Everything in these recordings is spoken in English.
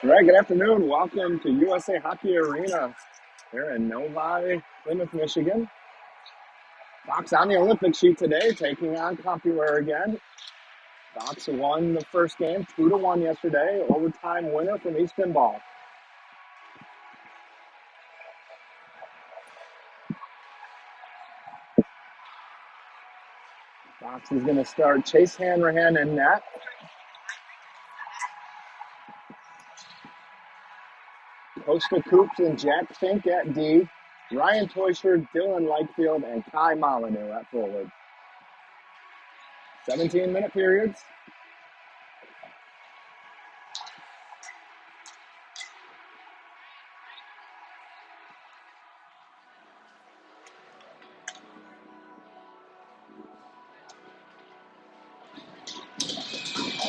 All right, good afternoon. Welcome to USA Hockey Arena here in Novi, Plymouth, Michigan. Fox on the Olympic sheet today, taking on Compuware again. Fox won the first game 2-1 yesterday. Overtime winner from Easton Ball. Fox is going to start Chase Hanrahan in net. Costa Coops and Jack Fink at D. Ryan Teuscher, Dylan Lightfield, and Kai Molyneux at forward. 17-minute periods.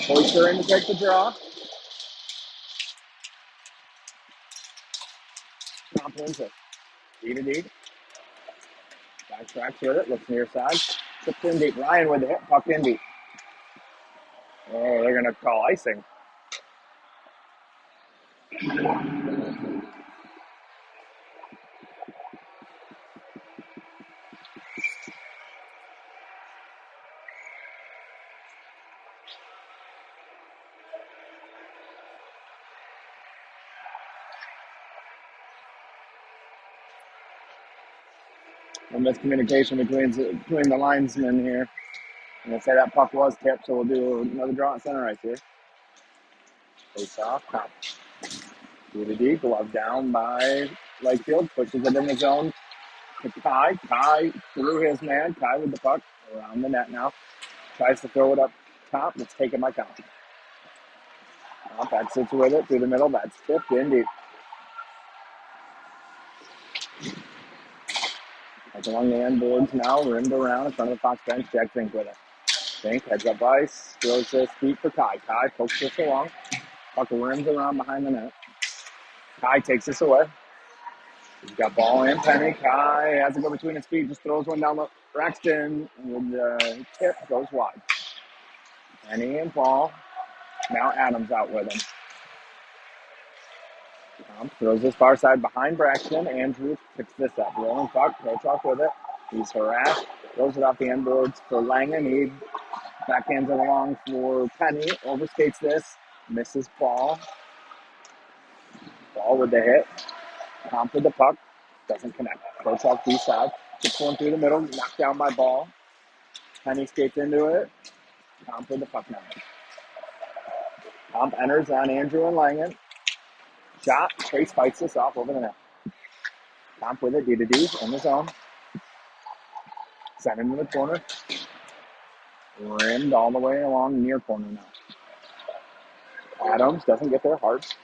Teuscher in to take the draw. Comp wins it. D to D. Backtracks with it, looks near side. Chips in deep. Ryan with the hit, puck in deep. Oh, they're going to call icing. A miscommunication between the linesmen here. I'm going to say that puck was tipped, so we'll do another draw at center ice here. Face off, Comp. D to D, glove down by Lakefield, pushes it in the zone to Kai. Kai through his man. Kai with the puck around the net now. Tries to throw it up top. It's taken by Comp. Comp exits with it through the middle. That's tipped in deep. Like along the end boards now, rimmed around in front of the Fox bench. Jack Fink with it. Fink heads up ice, throws his feet for Kai. Kai pokes this along. Puck rims around behind the net. Kai takes this away. He's got ball and Penny. Kai has to go between his feet, just throws one down the Braxton with the tip, goes wide. Penny and ball. Now Adams out with him. Comp throws this far side behind Braxton. Andrews picks this up. Rolling puck, Prochok with it. He's harassed. Throws it off the end boards for Langen. He backhands it along for Penny. Overskates this. Misses ball. Ball with the hit. Comp with the puck. Doesn't connect. Prochok D side. Gets one through the middle. Knocked down by ball. Penny skates into it. Comp with the puck now. Comp enters on Andrew and Langen. Shot. Chase fights this off over the net. Comp with it. D to D in the zone. Sent into the corner. Rimmed all the way along near corner now. Adams doesn't get there. Hart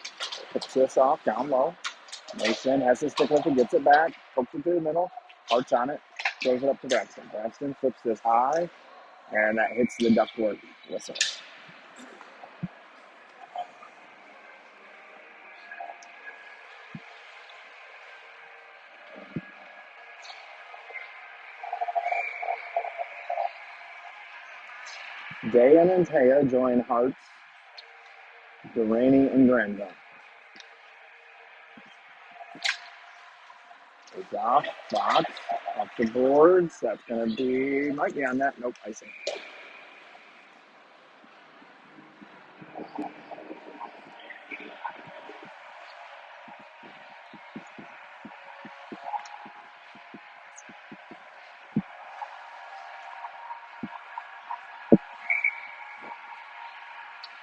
picks this off down low. Mason has his stick lift and gets it back. Pokes it through the middle. Hart's on it. Throws it up to Braxton. Braxton flips this high. And that hits the ductwork whistle. Dayan and Taya join Hart's, Delaney, and Granville. It's off. Fox. Off the boards. That's going to be, might be on that. Nope, icing.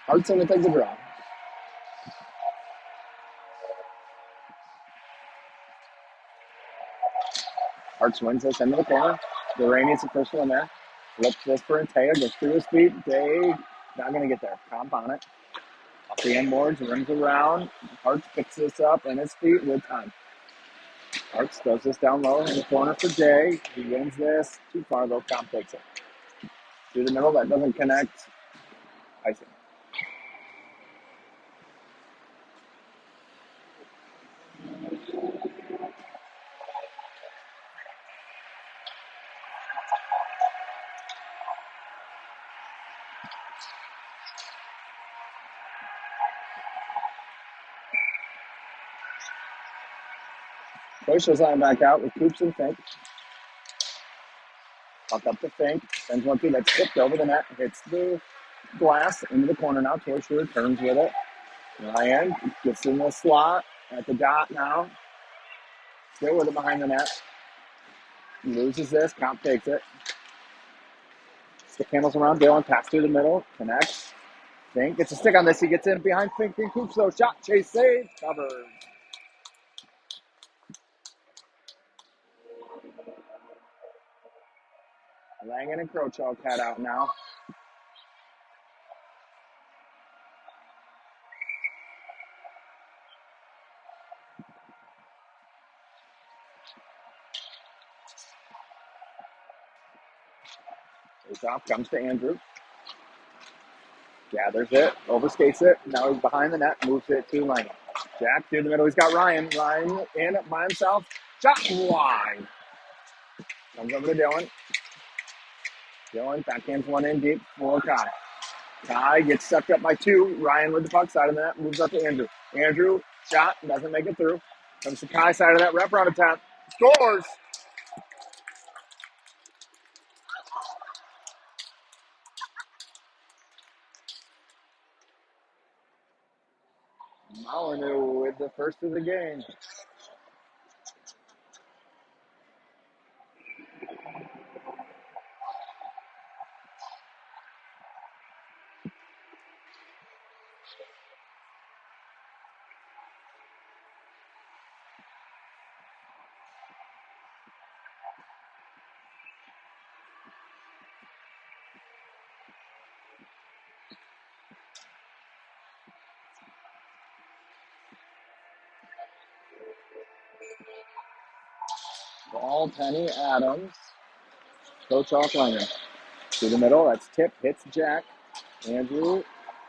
Hart's going to take the draw. Hart's wins this into the corner. Delaney's the first one there. Flips this for Taya. Goes through his feet. Day not going to get there. Comp on it. Off the end boards. Rims around. Hart's picks this up in his feet with time. Hart's throws this down low in the corner for Day. He wins this. Too far though. Comp takes it. Through the middle. That doesn't connect. Icing. Pushes line back out with Coops and Fink. Puck up to Fink. Sends one through. That's tipped over the net. Hits the glass into the corner now. Torshire turns with it. Ryan gets in the slot at the dot now. Still with it behind the net. Loses this. Comp takes it. Stick handles around Dylan. Pass through the middle. Connects. Fink gets a stick on this. He gets in behind Fink and Coops though. Shot. Chase save. Covered. Langen and Crochow cat out now. Face off. Comes to Andrew. Gathers it. Overskates it. Now he's behind the net. Moves it to Langen. Jack through the middle. He's got Ryan. Ryan in by himself. Shot wide. Comes over to Dylan. Dylan backhands one in deep for Kai. Kai gets sucked up by two. Ryan with the puck side of that. Moves up to Andrew. Andrew, shot. Doesn't make it through. Comes to Kai side of that. Wraparound attack. Scores! Molyneux with the first of the game. Ball, Penny, Adams. Coach Offlanger. Through the middle. That's tip. Hits Jack. Andrew,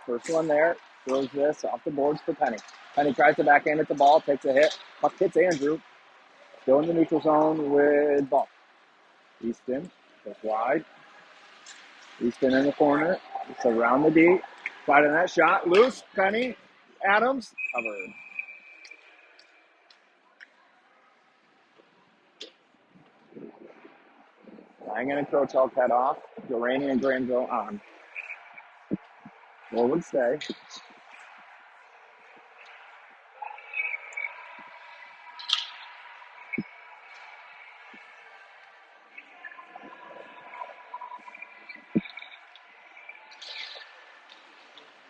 first one there. Throws this off the boards for Penny. Penny tries to backhand at the ball. Takes a hit. Puck hits Andrew. Still in the neutral zone with ball. Easton goes wide. Easton in the corner. It's around the D. Fighting that shot. Loose. Penny. Adams. Covered. Langen and Crochow cut off. Durrani and Granville on. Forward stay.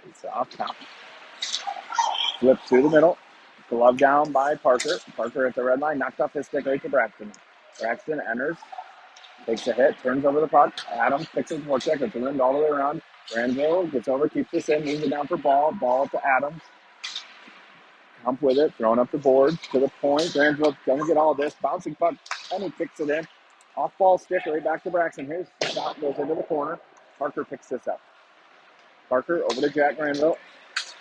It's off top. Flips through the middle. Glove down by Parker. Parker at the red line. Knocked off his stick right to Braxton. Braxton enters. Takes a hit. Turns over the puck. Adams fixes the forecheck. It's rimmed all the way around. Granville gets over. Keeps this in. Moves it down for ball. Ball to Adams. Hump with it. Throwing up the board to the point. Granville doesn't get all of this. Bouncing puck. Penny kicks it in. Off ball stick right back to Braxton. Here's the shot. Goes into the corner. Parker picks this up. Parker over to Jack Granville.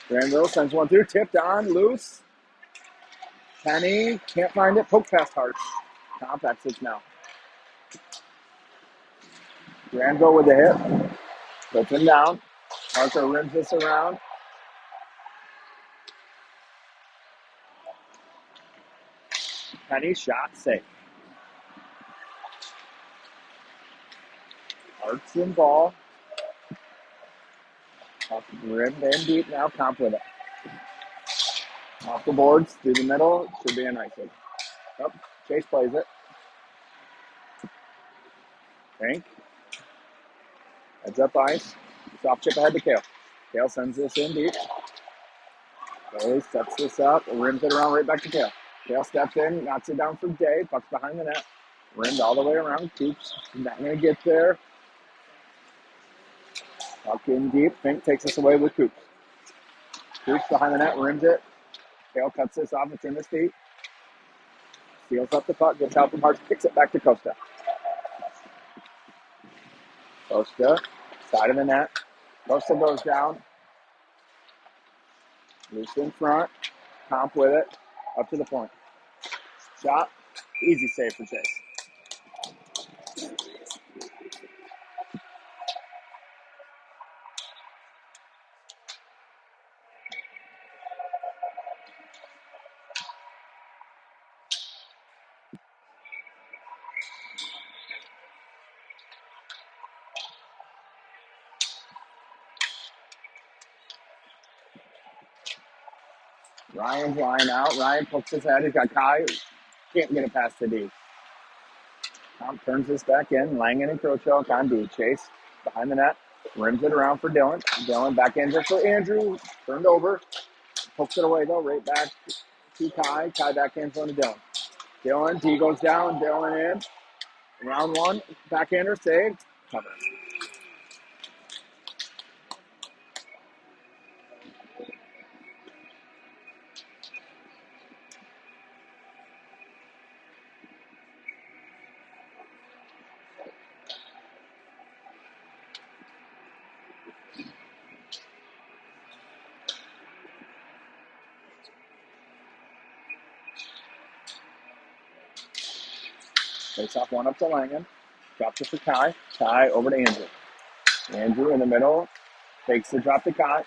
Granville sends one through. Tipped on. Loose. Penny can't find it. Poke past Hart. Comp exits now. Granville with the hit. Puts him down. Parker rims this around. Penny shot safe. Hart's in ball. Off the rim, in deep now. Comp with it. Off the boards, through the middle. Should be a nice one. Oh, Chase plays it. Tank. Heads up ice. Soft chip ahead to Kale. Kale sends this in deep. Bailey sets this up. Rims it around right back to Kale. Kale steps in, knocks it down for Day. Puck's behind the net. Rimmed all the way around. Coops not going to get there. Puck in deep. Fink takes this away with Coops. Coops behind the net. Rims it. Kale cuts this off. It's in his feet. Steals up the puck. Gets out from Hart. Kicks it back to Costa. Costa. Side of the net. Costa goes down. Loose in front. Comp with it. Up to the point. Shot. Easy save for Chase. Ryan's lying out. Ryan pokes his head. He's got Kai. Can't get it past the D. Tom turns this back in. Langen and Crochoke on D. Chase behind the net. Rims it around for Dylan. Dylan back in just for Andrew. Turned over. Pokes it away though. Right back to Kai. Kai back in front of Dylan. Dylan, D goes down. Dylan in. Round one. Backhander saved. Cover. Takes off one up to Langen. Drops it for Kai. Kai over to Andrew. Andrew in the middle. Takes the drop to Kai.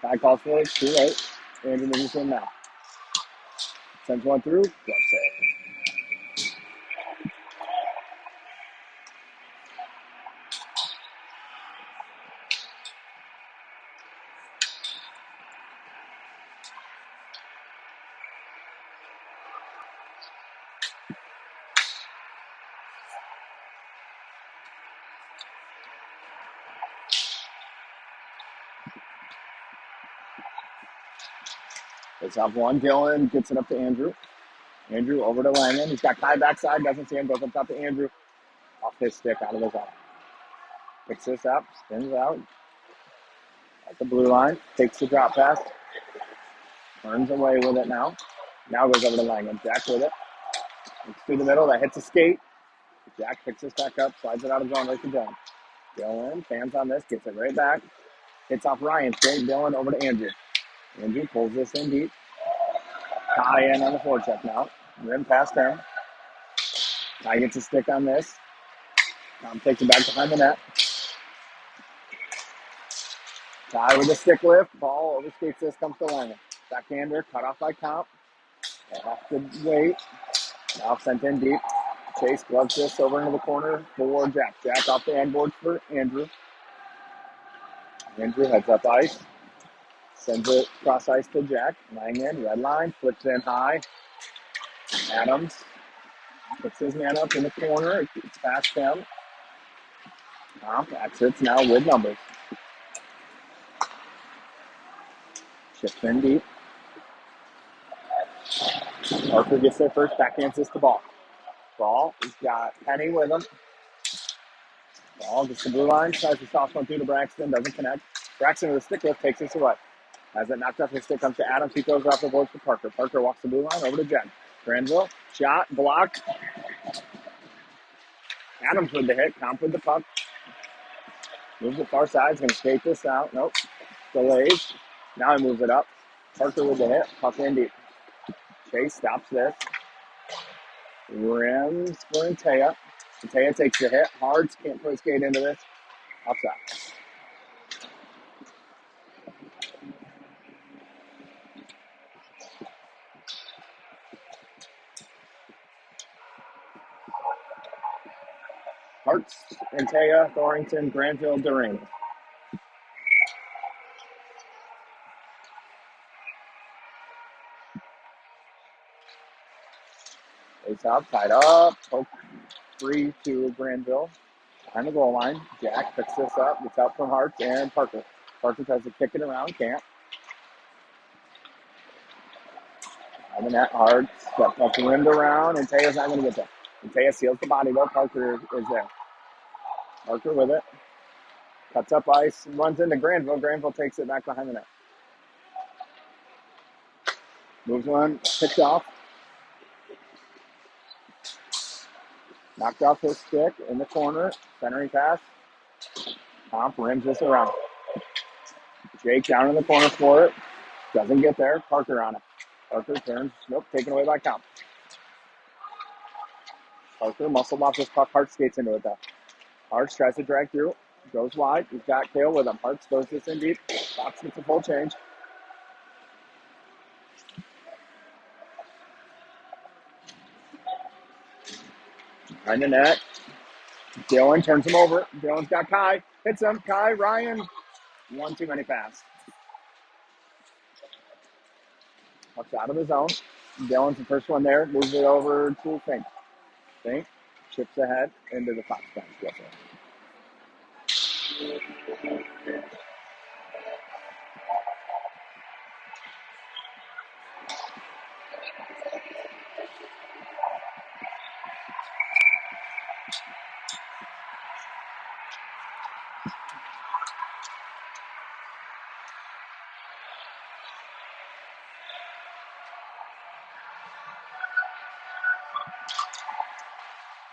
Kai calls for it. Too late. Andrew moves in now. Sends one through. Glove save. Takes off one. Dylan gets it up to Andrew. Andrew over to Langen. He's got Kai backside. Doesn't see him. Goes up top to Andrew. Off his stick. Out of his arm. Picks this up. Spins out. At the blue line. Takes the drop pass. Turns away with it now. Now goes over to Langen. Jack with it. It's through the middle. That hits a skate. Jack picks this back up. Slides it out of zone right to Dylan. Dylan fans on this. Gets it right back. Hits off Ryan. Straight Dylan over to Andrew. Andrew pulls this in deep. Kai in on the forecheck now. Rim past him. Kai gets a stick on this. Tom takes it back behind the net. Kai with a stick lift. Ball overskates this. Comes to Langen. Backhander. Cut off by Comp. Off the weight. Now sent in deep. Chase gloves this over into the corner for Jack. Jack off the end boards for Andrew. Andrew heads up ice. Sends it cross ice to Jack. Langen, red line. Flips in high. Adams puts his man up in the corner. It's past him. Comp exits now with numbers. Shift in deep. Parker gets there first. Backhands this to Ball. Ball. He's got Penny with him. Ball gets the blue line. Tries to toss one through to Braxton. Doesn't connect. Braxton with a stick lift takes this away. As it knocked off his stick, comes to Adams. He throws it off the boards for Parker. Parker walks the blue line over to Jen. Granville. Shot. Blocked. Adams with the hit. Comp with the puck. Moves it far side. He's going to skate this out. Nope. Delays. Now he moves it up. Parker with the hit. Puck in deep. Chase stops this. Rims for Antea. Antea takes the hit. Hards can't put a skate into this. Offside. Hartz, Antea, Thorrington, Granville, During. Face off, tied up. Poke free to Granville. Behind the goal line. Jack picks this up. It's out from Hartz and Parker. Parker tries to kick it around. Can't. And the net, Hartz. That puck rimmed around. Antea's not going to get there. Antea seals the body though. Parker is there. Parker with it. Cuts up ice. Runs into Granville. Granville takes it back behind the net. Moves one. Picked off. Knocked off his stick in the corner. Centering pass. Comp rims this around. Jake down in the corner for it. Doesn't get there. Parker on it. Parker turns. Nope. Taken away by Comp. Parker muscled off this puck. Hart skates into it though. Hartz tries to drag through. Goes wide. He's got Kale with him. Hartz throws this in deep. Fox gets a full change. Behind the net. Dylan turns him over. Dylan's got Kai. Hits him. Kai, Ryan. One too many pass. Puck's out of the zone. Dylan's the first one there. Moves it over to Fink. Fink chips ahead into the Fox bench. Yes, sir.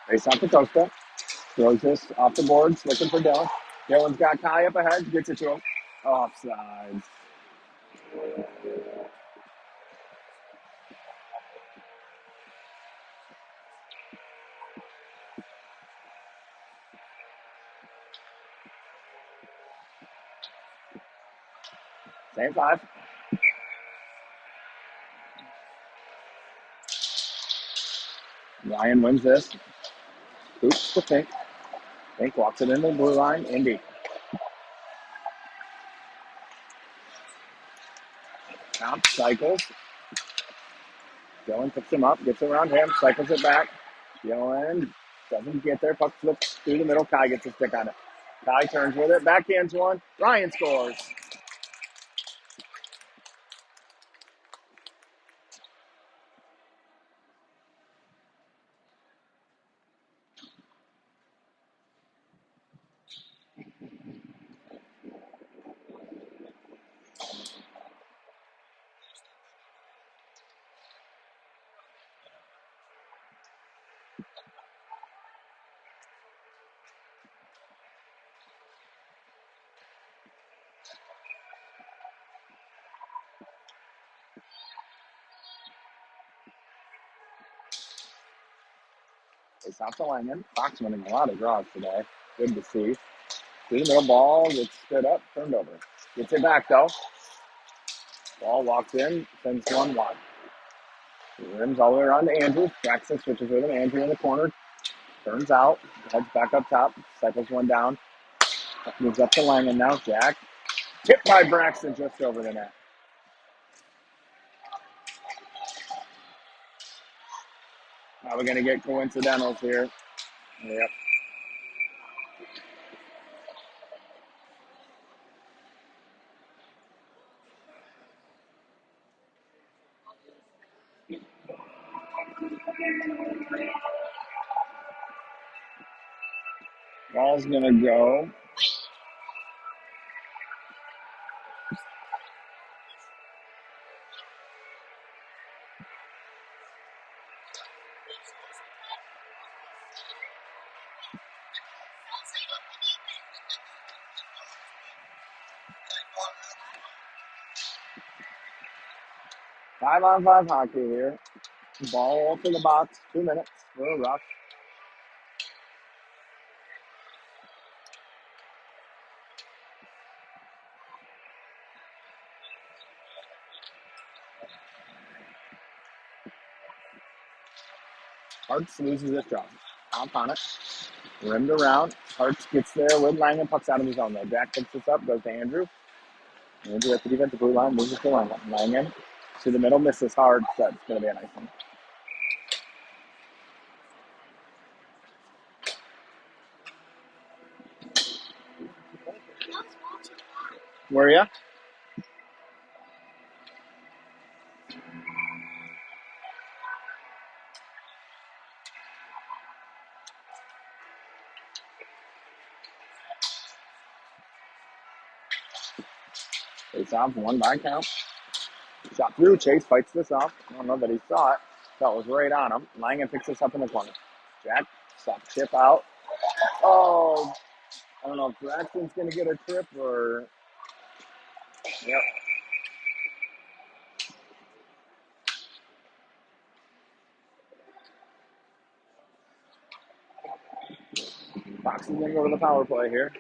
Face off the Costa. Throws this off the boards, looking for Dylan. Dylan's got Kai up ahead, gets it to him. Offsides. Same five. Ryan wins this. Oops to Fink. Fink walks it into the blue line. Indy. Comp cycles. Dylan picks him up, gets around him, cycles it back. Dylan doesn't get there. Puck flips through the middle. Kai gets a stick on it. Kai turns with it. Backhands one. Ryan scores. It's off the lineman. Fox winning a lot of draws today. Good to see. Through the middle, ball gets stood up, turned over. Gets it back though. Ball walks in, sends one wide. Rims all the way around to Andrew. Braxton switches with him. Andrew in the corner. Turns out. Heads back up top. Cycles one down. Moves up to Langen now. Jack. Tipped by Braxton just over the net. Now we're going to get coincidentals here. Yep. Ball's going to go. Five-on-five hockey here. Ball to the box. 2 minutes for a rush. Hartz loses his job. Hop on it. Rimmed around. Hartz gets there with Langen. Pucks out of his own though. Jack picks this up. Goes to Andrew. Andrew at the defensive blue line. Moves it to Langen. Langen to the middle. Misses hard. That's going to be a nice one. Where are you? Face off. One by count. Shot through. Chase fights this off. I don't know that he saw it. That was right on him. Langen picks this up in the corner. Jack. Soft chip out. Oh, I don't know if Braxton's going to get a trip or. Yep. Fox is going to go to the power play here.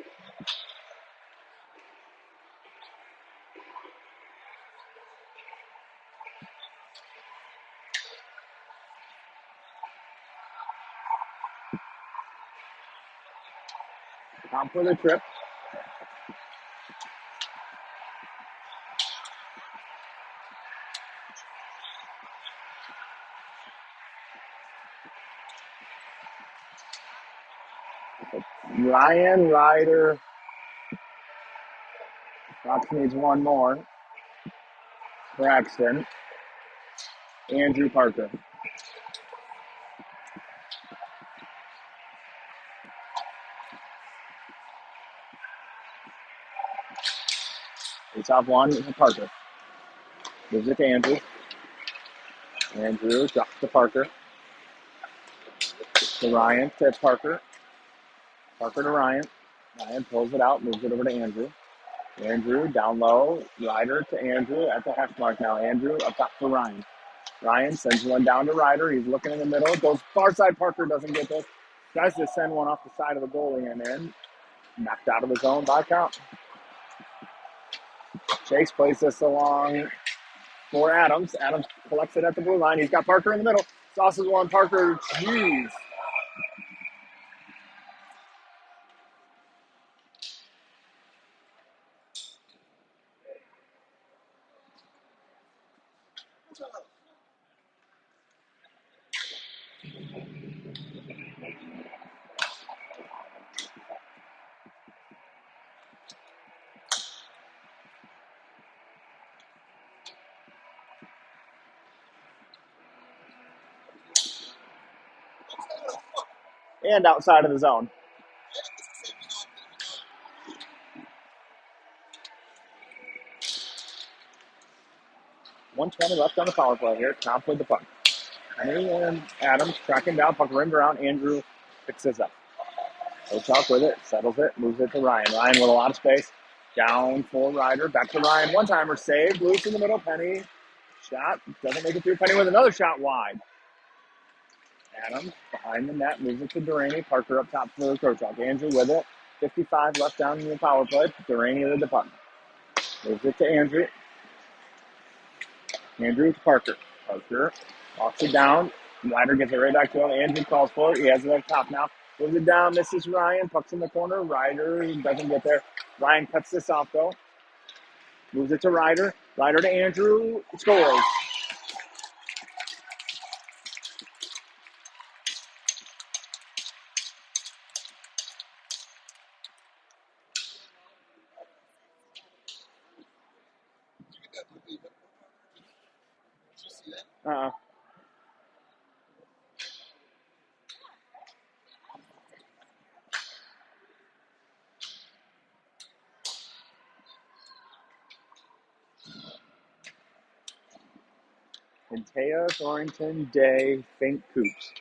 Comp for the trip. Ryan Ryder. Fox needs one more. Braxton. Andrew Parker. It's off one to Parker. Gives it to Andrew. Andrew drops to Parker. To Ryan to Parker. Parker to Ryan. Ryan pulls it out, moves it over to Andrew. Andrew down low. Ryder to Andrew at the half mark now. Andrew up top to Ryan. Ryan sends one down to Ryder. He's looking in the middle. Goes far side. Parker doesn't get this. Tries to send one off the side of the goalie and in. Knocked out of the zone by count. Chase plays this along for Adams. Adams collects it at the blue line. He's got Parker in the middle. Sauces one. Parker. Jeez. And outside of the zone. 1:20 left on the power play here. Tom with the puck. Henry and Adams tracking down. Puck rimmed around. Andrew picks this up. Goes out with it. Settles it. Moves it to Ryan. Ryan with a lot of space. Down for Ryder. Back to Ryan. One-timer saved. Loose in the middle. Penny. Shot. Doesn't make it through. Penny with another shot wide. Adams behind the net. Moves it to Duraney. Parker up top for Kerchak. Andrew with it. 55 left down in the power play. Duraney with the puck. Moves it to Andrew. Andrew to Parker. Parker walks it down. Ryder gets it right back to him. Andrew calls for it. He has it up top now. Moves it down. Misses Ryan. Puck's in the corner. Ryder doesn't get there. Ryan cuts this off, though. Moves it to Ryder. Ryder to Andrew. Scores. Uh-uh. Antea, Thornton, Day, Fink, Coops.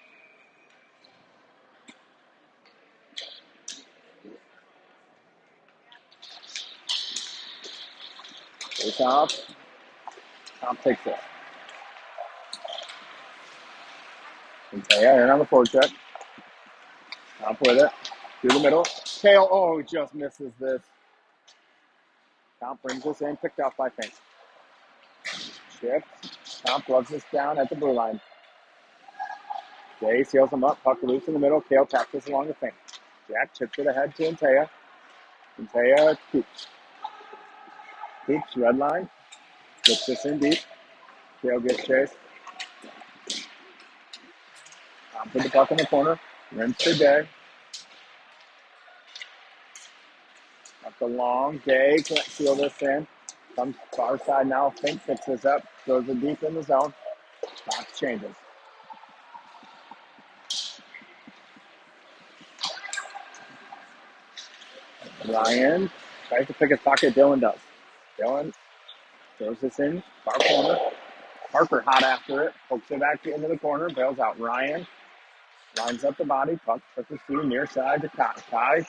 Face off. Tom takes it. Antea in on the forecheck. Top with it. Through the middle. Kale, oh, just misses this. Tom brings this in. Picked off by Fink. Shift. Tom plugs this down at the blue line. Day seals him up. Puck loose in the middle. Kale taps this along the Fink. Jack chips it ahead to Antea. Antea, Coops. Coops, red line. Gets this in deep. Kale gets chased. Tom put the puck in the corner. Rims to Day. Up the long. Day can't seal this in. Comes far side now. Fink picks this up. Throws it deep in the zone. Box changes. Ryan tries to pick his pocket. Dylan does. Dylan throws this in. Far corner. Parker hot after it. Pokes it back into the corner. Bails out. Ryan lines up the body. Puck pushes through near side to Kai. Kai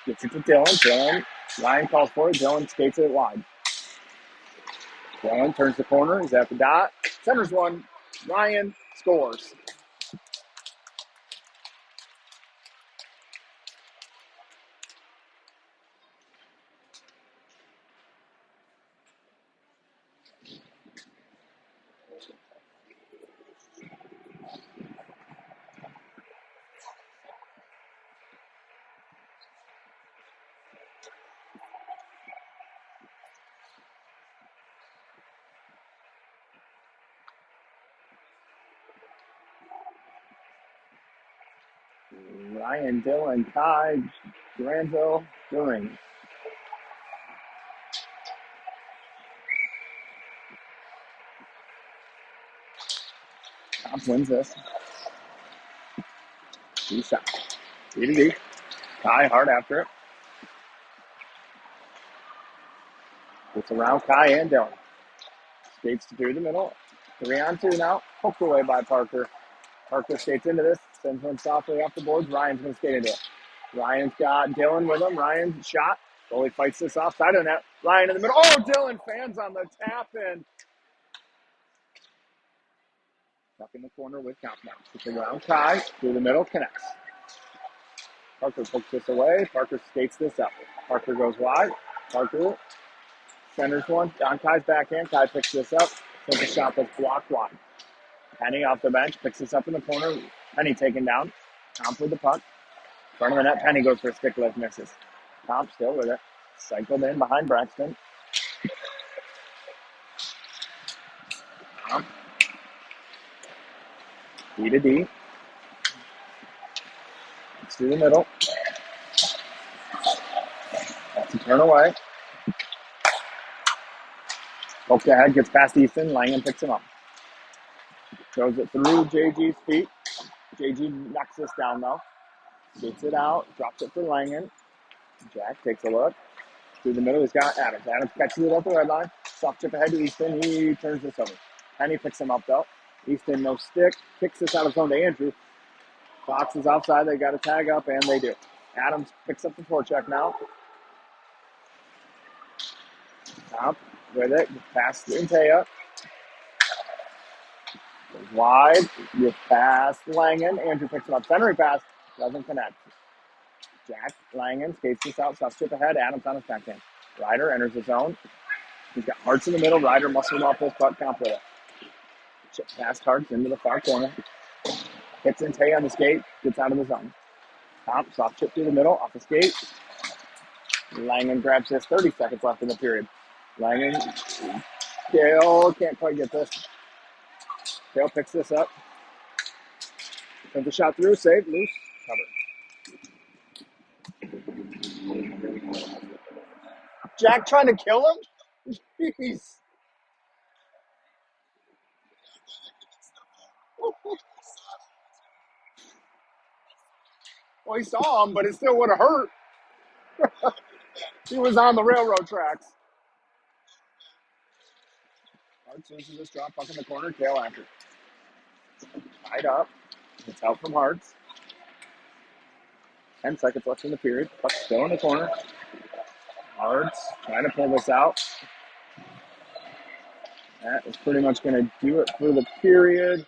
gets it to Dylan. Dylan. Ryan calls for it. Dylan skates it wide. Dylan turns the corner. He's at the dot. Centers one. Ryan scores. Ryan, Dylan, Kai, Granville, Doring. Comp wins this. Two shot. D to D. Kai hard after it. Gets around Kai and Dylan. Skates through the middle. 3-on-2 now. Poked away by Parker. Parker skates into this. Sends one softly off the boards. Ryan's going to skate into it. Ryan's got Dylan with him. Ryan's shot. Goalie fights this offside of net. Ryan in the middle. Oh, Dylan fans on the tap in. Up in the corner with Comp. Gets around Kai. Through the middle. Connects. Parker pokes this away. Parker skates this up. Parker goes wide. Parker centers one. On Kai's backhand. Kai picks this up. Sends a shot that's blocked wide. Penny off the bench. Picks this up in the corner. Penny taken down. Comp with the puck. Front of the net. Penny goes for a stick lift. Misses. Comp still with it. Cycled in behind Braxton. Comp. D to D. It's through the middle. That's a turn away. Pokes ahead, gets past Easton. Langen picks him up. Throws it through JG's feet. JG knocks this down though. Gets it out. Drops it for Langen. Jack takes a look. Through the middle, he's got Adams. Adams catches it at the red line. Soft chip ahead to Easton. He turns this over. Penny picks him up though. Easton no stick. Kicks this out of zone to Andrew. Fox is outside. They got to tag up, and they do. Adams picks up the forecheck now. Top with it. Pass to Intea. Goes wide. With pass Langen. Andrew picks him up. Centering pass. Doesn't connect. Jack Langen skates this out. Soft chip ahead. Adams on his backhand. Ryder enters the zone. He's got Hartz in the middle. Ryder muscling off this puck. Comp with it. Chip past Hartz into the far corner. Hits Intea on the skate. Gets out of the zone. Comp soft chip through the middle. Off the skate. Langen grabs this. 30 seconds left in the period. Langen. Dale can't quite get this. Dale picks this up. Sends a shot through. Save. Loose. Covered. Jack trying to kill him? Jeez. Well, he saw him, but it still would have hurt. He was on the railroad tracks. Hartz loses this drop puck in the corner. Tail after. Tied up. It's out from Hartz. 10 seconds left in the period. Puck still in the corner. Hartz trying to pull this out. That is pretty much going to do it for the period.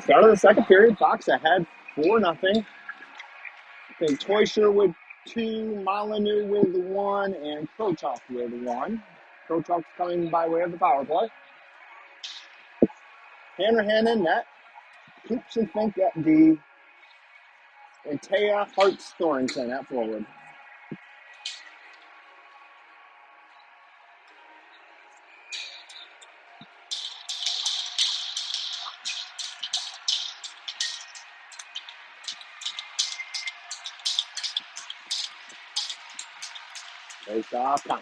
Start of the second period, Fox ahead 4-0. I think Toysher with 2, Molyneux with 1, and Krochok with 1. Krochok's coming by way of the power play. Hanrahan in net. Coops and Fink at D. And Taya Hartz Thornton at forward. Face off, time.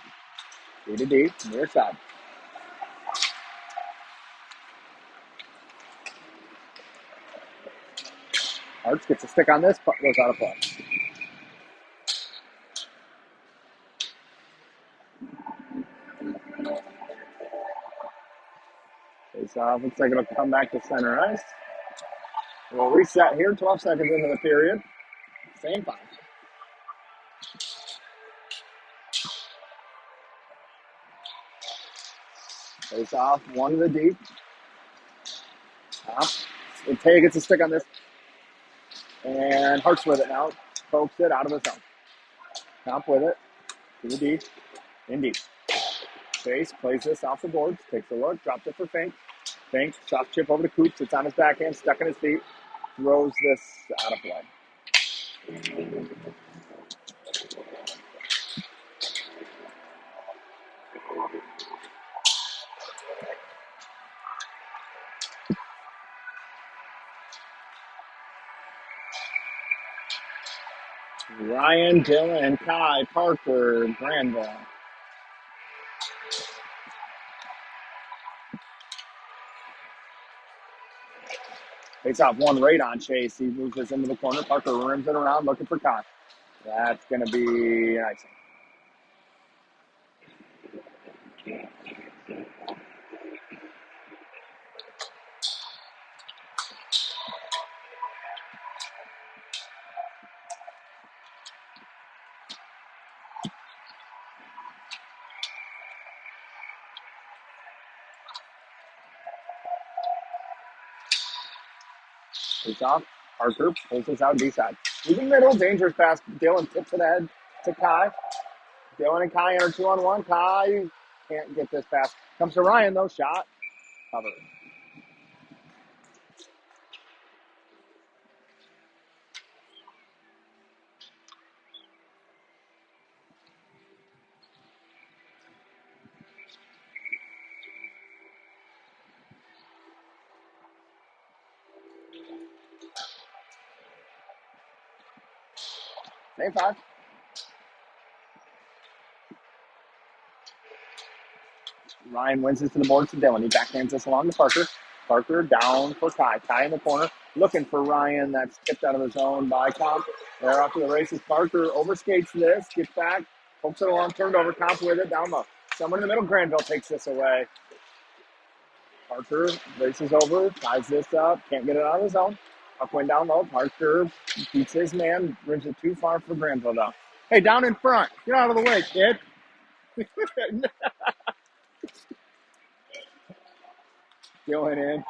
D to D, near side. Hartz gets a stick on this, puck goes out of play. Face off, looks like it'll come back to center ice. We'll reset here, 12 seconds into the period. Same five. Face off, one to the deep. Top. And Taya gets a stick on this. And Hart's with it now. Pokes it out of his zone. Top with it. To the D. In deep. Chase plays this off the boards. Takes a look. Drops it for Fink. Fink. Soft chip over to Coops. It's on his backhand. Stuck in his feet. Throws this out of play. Ryan, Dylan, Kai, Parker, Granville. Takes off one right on Chase. He moves this into the corner. Parker rims it around looking for Kai. That's going to be an icing. Takes off. Parker pulls this out D side. He's in the middle. Dangerous pass. Dylan tips it ahead to Kai. Dylan and Kai enter 2-on-1. Kai can't get this pass. Comes to Ryan though. Shot. Covered. Same five. Ryan wins this to the boards to Dylan. He backhands this along to Parker. Parker down for Kai. Kai in the corner. Looking for Ryan. That's tipped out of the zone by Comp. They're off to the races. Parker overskates this. Gets back. Pokes it along. Turned over. Comp with it. Down low. Someone in the middle. Granville takes this away. Parker races over. Ties this up. Can't get it out of the zone. Puck went down low. Parker beats his man. Brings it too far for Granville though. Hey, down in front. Get out of the way, kid. Going in.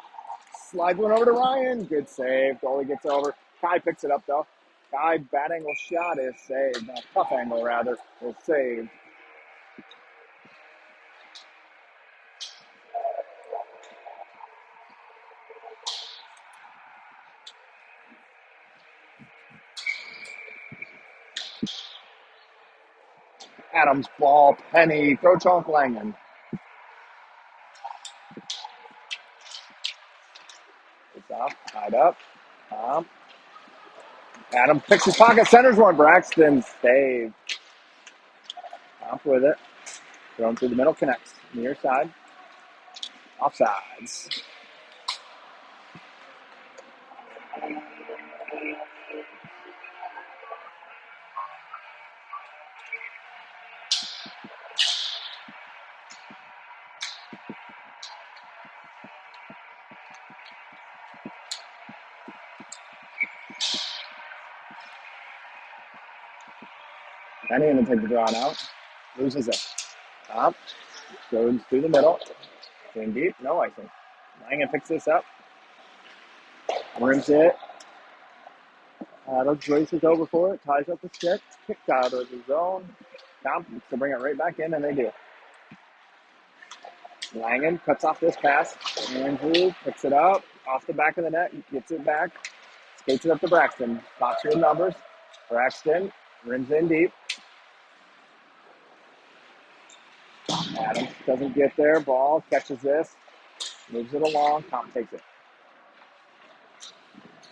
Slides one over to Ryan. Good save. Goalie gets over. Kai picks it up, though. Kai, bad angle shot is saved. Tough angle, rather, is saved. Adams, ball, Penny, Krochok, Langen. It's off, tied up. Adams picks his pocket, centers one. Braxton, save. Off with it. Thrown through the middle, connects. Near side. Offsides. Penny going to take the draw out. Loses it. Top. Goes through the middle. In deep. No icing. Langen picks this up. Rims it. Adams races over for it, ties up the stick, kicked out of the zone. Comp to bring it right back in, and they do. Langen cuts off this pass. Andrew picks it up off the back of the net, gets it back, skates it up to Braxton. Box with numbers. Braxton rims in deep. Adams doesn't get there. Ball catches this, moves it along. Comp takes it.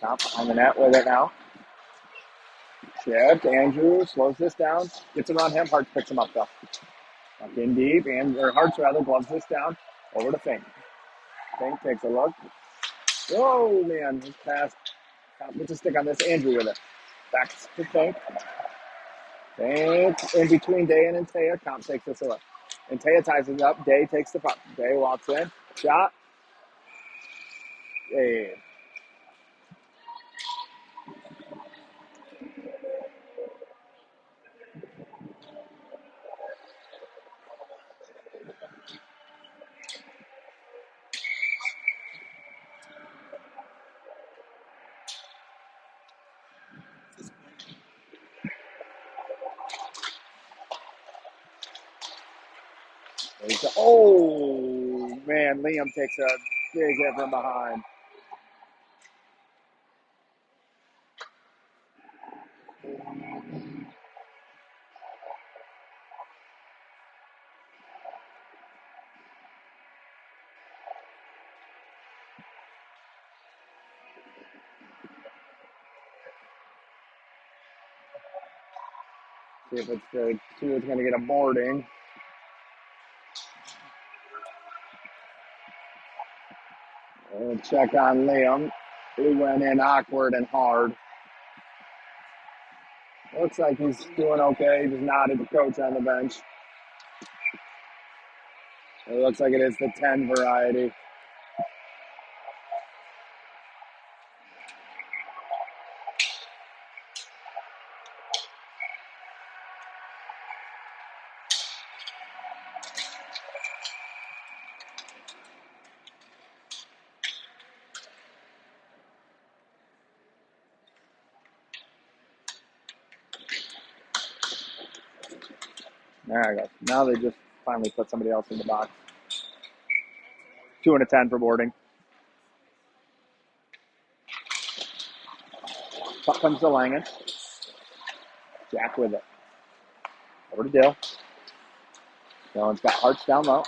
Comp on the net with it now. Shift. Andrew slows this down. Gets it on him. Hart picks him up though. Up in deep, or Hart's rather, gloves this down. Over to Fink. Fink takes a look. Whoa, man, this pass. Puts a stick on this. Andrew with it. Back to Fink. Fink in between Day and Taya. Comp takes this away. And Taya ties it up. Day takes the puck. Day walks in. Shot. Hey. Oh, man, Liam takes a big hit from behind. See if it's the two that's going to get a boarding. And check on Liam. He went in awkward and hard. Looks like he's doing okay. He just nodded to coach on the bench. It looks like it is the 10 variety. There I go. Now they just finally put somebody else in the box. 2 and a 10 for boarding. Puck comes to Langen. Jack with it. Over to Dill. Dylan's got Hearts down low.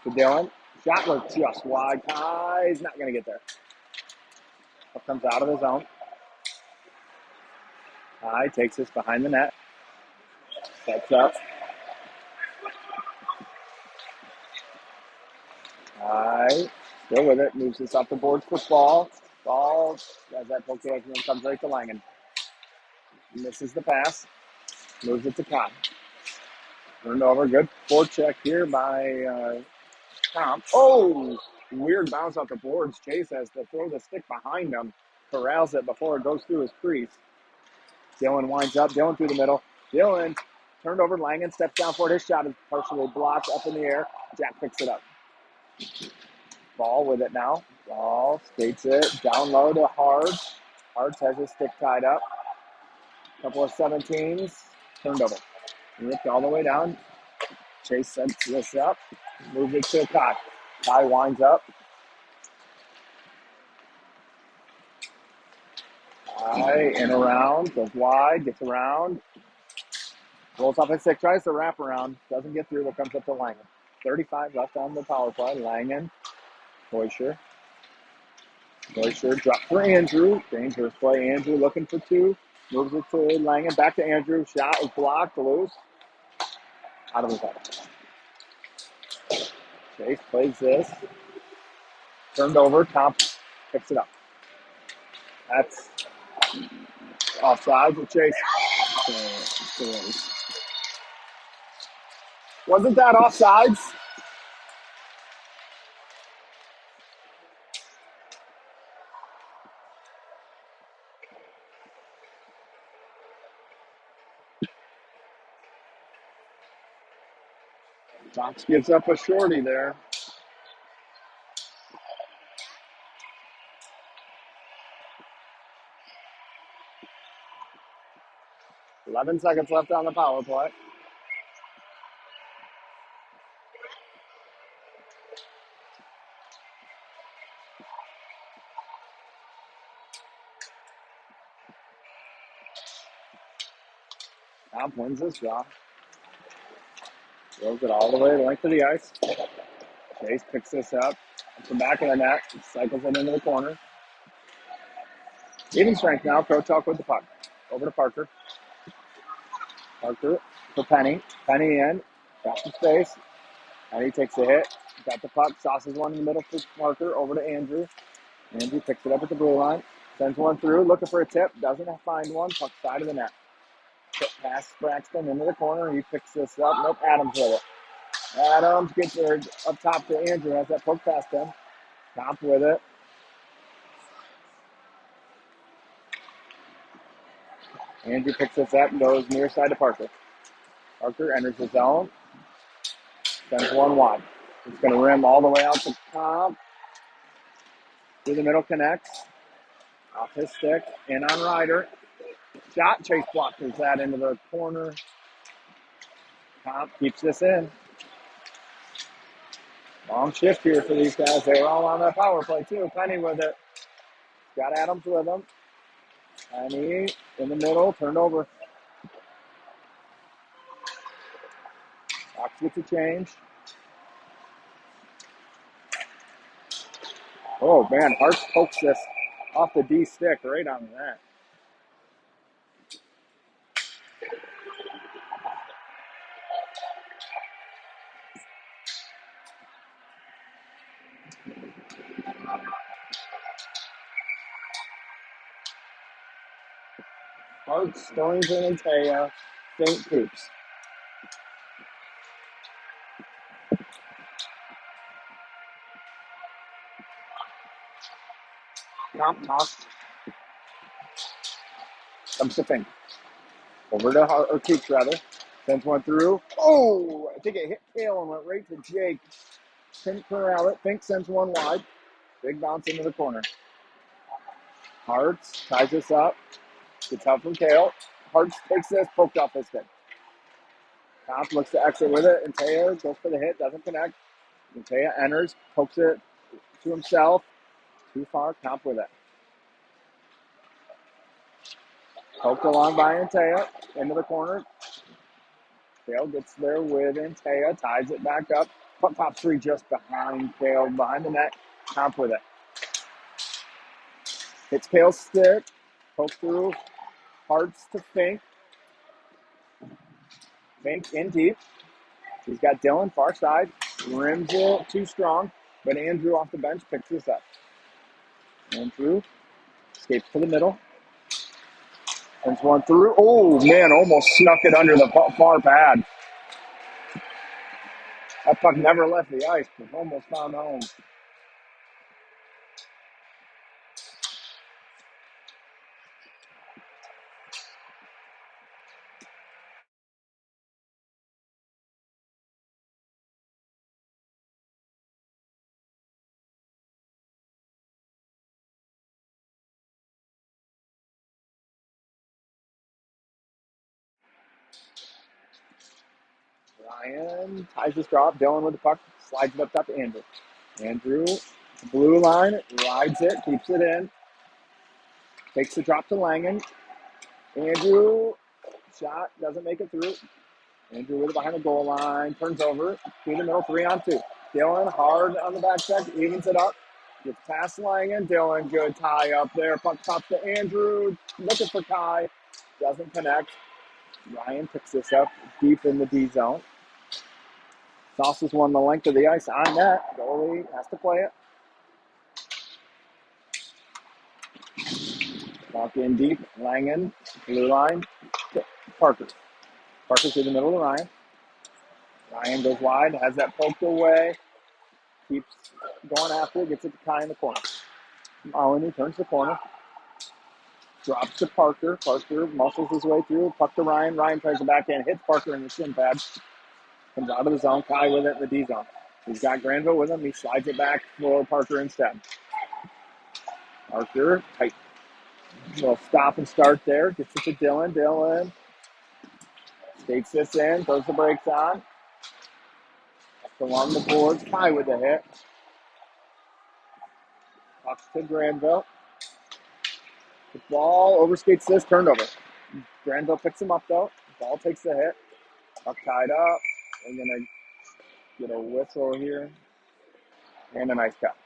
To Dylan. Shot was just wide. He's not going to get there. Puck comes out of the zone. Ty takes this behind the net. Sets up. Ty still with it. Moves this off the boards for Ball. Ball, as that poke action comes right to Langen. Misses the pass. Moves it to Kai. Turned over. Good forecheck here by Comp. Oh, weird bounce off the boards. Chase has to throw the stick behind him. Corrals it before it goes through his crease. Dylan winds up. Dylan through the middle. Dylan turned over. Langen steps down for it. His shot is partially blocked up in the air. Jack picks it up. Ball with it now. Ball skates it down low to Hards. Hards has his stick tied up. Couple of 17s. Turned over. Ripped all the way down. Chase sets this up. Moves it to Kai. Kai winds up. Kai in around. Goes wide. Gets around. Rolls off his stick. Tries to wrap around. Doesn't get through. But comes up to Langen. 35 left on the power play. Langen. Boisher drop for Andrew. Dangerous play. Andrew looking for 2. Moves it to Langen. Back to Andrew. Shot was blocked. Loose. Out of his head. Chase plays this. Turned over. Comp picks it up. That's offside with Chase. Wasn't that offsides? Fox gives up a shorty there. 11 seconds left on the power play. Comp wins this draw. Throws it all the way to the length of the ice. Chase picks this up at the back of the net, cycles it into the corner. Even strength now, Pro Chalk with the puck. Over to Parker. Parker for Penny. Penny in, got some space. Penny takes a hit, got the puck, sauces one in the middle for Parker, over to Andrew. Andrew picks it up at the blue line, sends one through, looking for a tip, doesn't find one, puck side of the net. Tip pass Braxton into the corner, he picks this up, nope, Adams with it. Adams gets it up top to Andrew, has that poke past him. Top with it. Andrew picks this up and goes near side to Parker. Parker enters the zone, sends one wide. It's going to rim all the way out to Comp. Through the middle, connects. Off his stick, in on Ryder. Shot, Chase blockers that into the corner. Comp keeps this in. Long shift here for these guys. They were all on that power play too. Penny with it. Got Adams with him. Penny in the middle, turned over. Fox gets a change. Oh man, Hartz pokes this off the D stick right on that. Hartz, Stonington, and Taya, St. Coops. Comp toss. Comes to Fink. Over to or Coops rather. Sends one through. Oh, I think it hit Kale and went right to Jake. Couldn't corral it. Fink sends one wide. Big bounce into the corner. Hartz ties this up. Gets help from Kale. Hartz takes this, poked off his stick. Comp looks to exit with it, and Taya goes for the hit, doesn't connect. And Taya enters, pokes it to himself. Too far, Comp with it. Poked along by Antaya, into the corner. Kale gets there with Antaya, ties it back up. Top three just behind Kale, behind the net. Comp with it. Hits Kale's stick, poke through, Hartz to Fink. Fink in deep. He's got Dylan far side. Rims it too strong, but Andrew off the bench picks this up. Andrew escapes to the middle. Sends one through. Oh, man, almost snuck it under the far pad. That puck never left the ice, but almost found home. Ryan ties this drop. Dylan with the puck. Slides it up top to Andrew. Andrew, blue line, rides it, keeps it in. Takes the drop to Langen. Andrew, shot, doesn't make it through. Andrew with it behind the goal line, turns over, through the middle, 3-on-2. Dylan hard on the back check, evens it up. Gets past Langen. Dylan, good tie up there. Puck top to Andrew, looking for Kai. Doesn't connect. Ryan picks this up deep in the D zone. Tosses one the length of the ice on net. Goalie has to play it. Walk in deep. Langen, blue line. Parker. Parker through the middle of the Ryan. Ryan goes wide, has that poked away. Keeps going after it, gets it to Kai in the corner. Maloney turns the corner. Drops to Parker. Parker muscles his way through. Puck to Ryan. Ryan tries to backhand, hits Parker in the shin pad. Comes out of the zone. Kai with it in the D zone. He's got Granville with him. He slides it back for Parker instead. Parker, tight. Little stop and start there. Gets it to Dylan. Dylan Takes this in, throws the brakes on. Along the boards, Kai with the hit. Pucks to Granville. The ball overskates this, turned over. Granville picks him up though. Ball takes the hit. Puck tied up. We're gonna get a whistle here and a nice cut.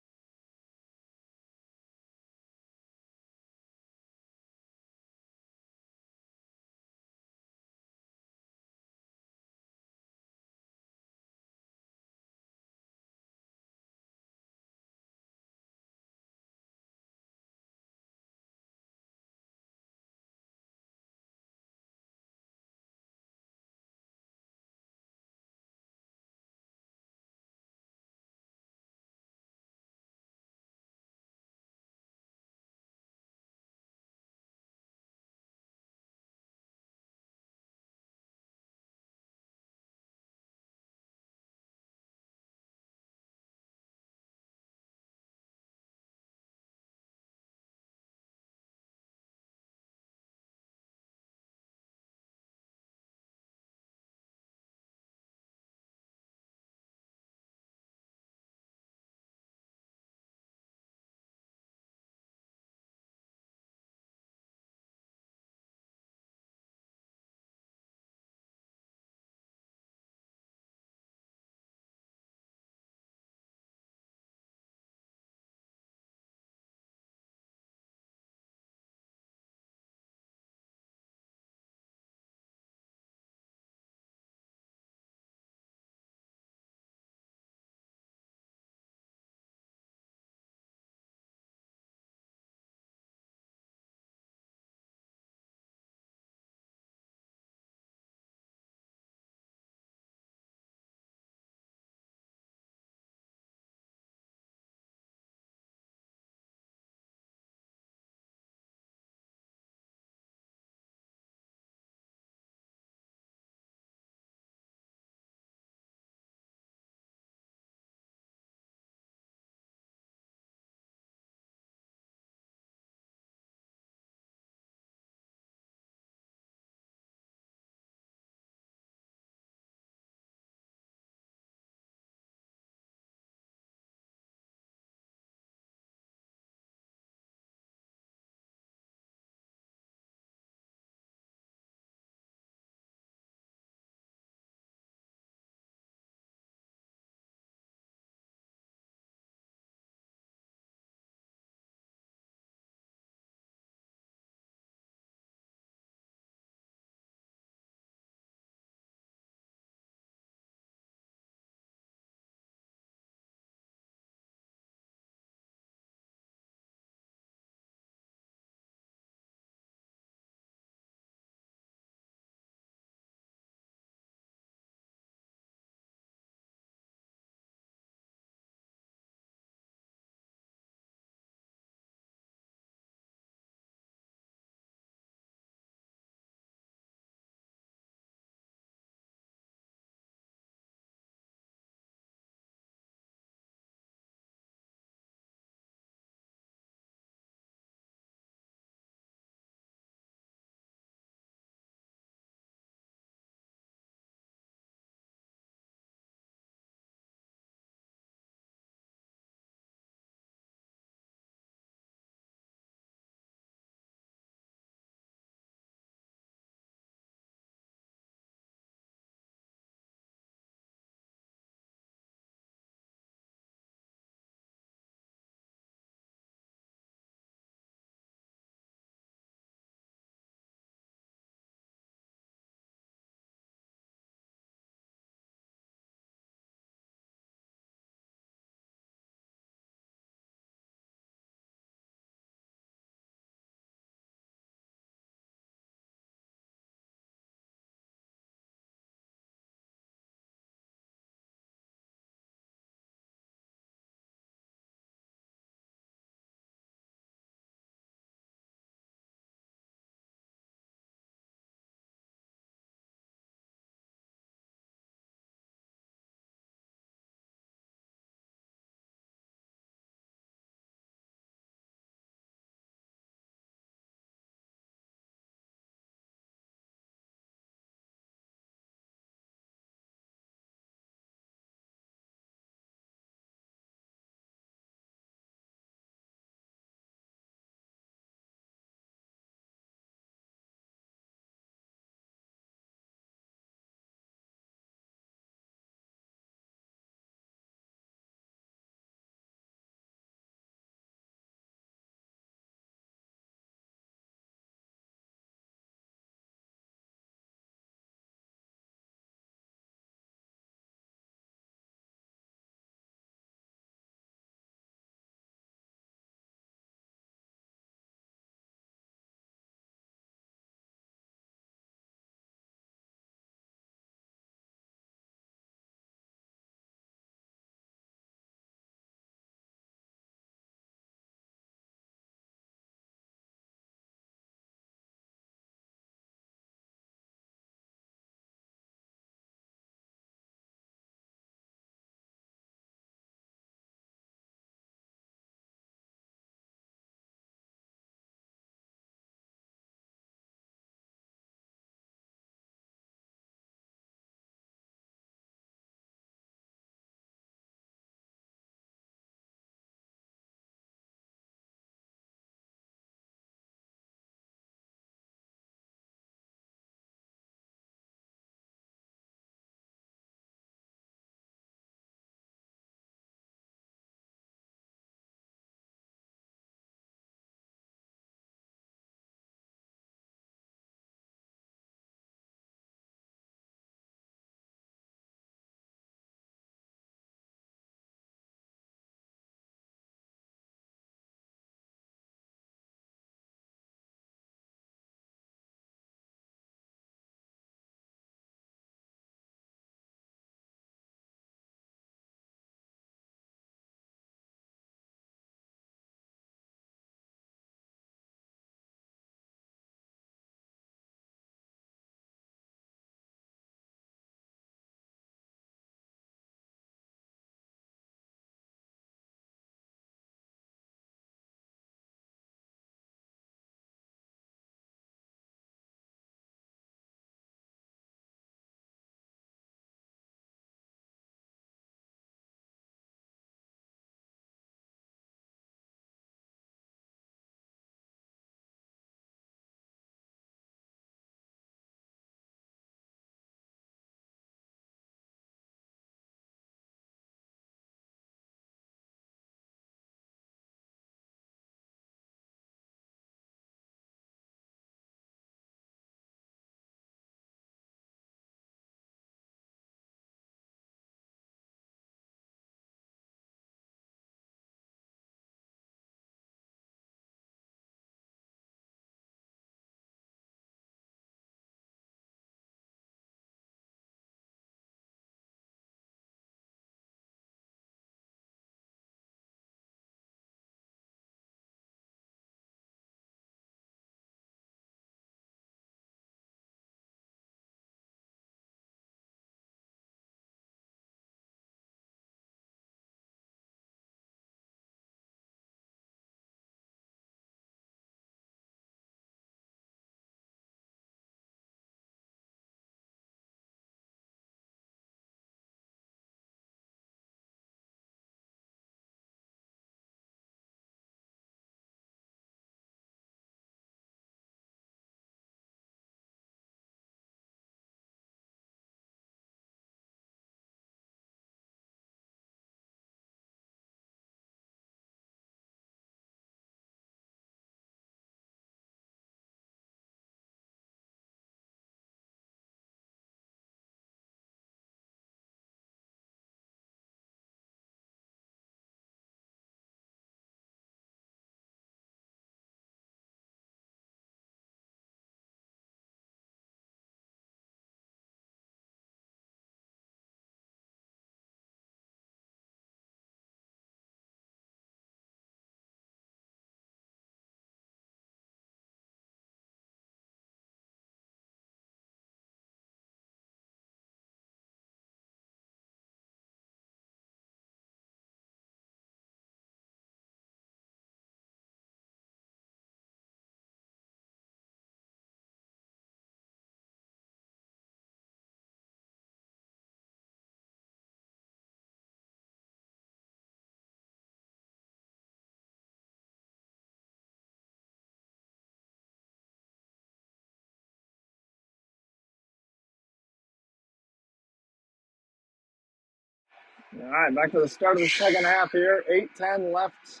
All right, back to the start of the second half here. 8:10 left.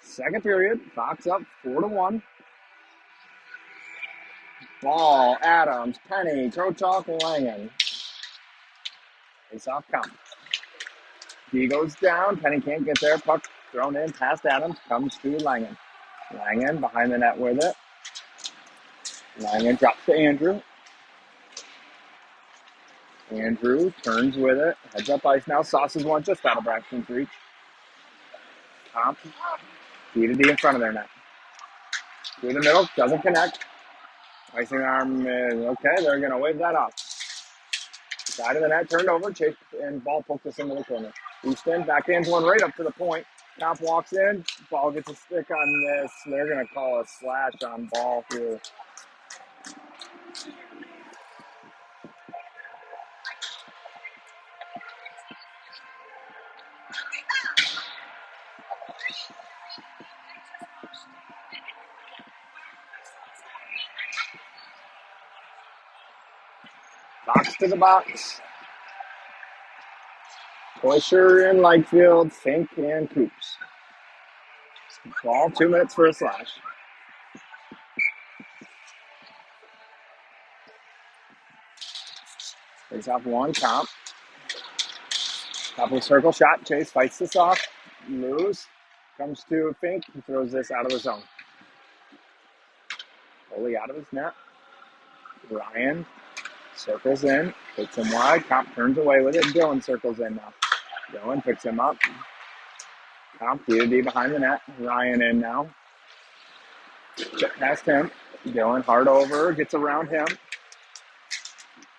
Second period. Fox up 4-1. Ball, Adams, Penny, Krochok, Langen. Face off count. D goes down. Penny can't get there. Puck thrown in past Adams. Comes to Langen. Langen behind the net with it. Langen drops to Andrew. Andrew turns with it. Heads up ice now. Sauces one just out of Braxton's reach. Top. D to D in front of their net. Through the middle. Doesn't connect. Icing arm is okay. They're going to wave that off. Side of the net turned over. Chase and ball poked us into the corner. Houston backhands one right up to the point. Top walks in. Ball gets a stick on this. They're going to call a slash on ball here. Box to the box. Koisher in light field. Fink and Coops. Ball 2 minutes for a slash. Takes off one. Comp. Top of the circle shot. Chase fights this off. Moves. Comes to Fink. He throws this out of the zone. Goalie out of his net. Ryan circles in. Takes him wide. Comp turns away with it. Dylan circles in now. Dylan picks him up. Comp D behind the net. Ryan in now. Check past him. Dylan hard over. Gets around him.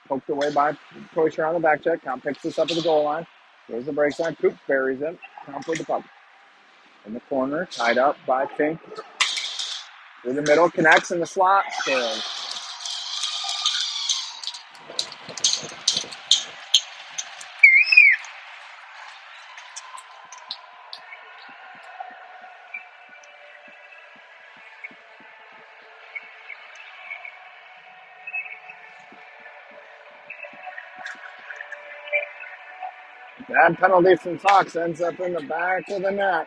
Poked away by Koisher on the back check. Comp picks this up at the goal line. There's the break line. Coop buries it. Comp with the puck. In the corner. Tied up by Fink. Through the middle. Connects in the slot. Scores. Bad penalty from Fox. Ends up in the back of the net.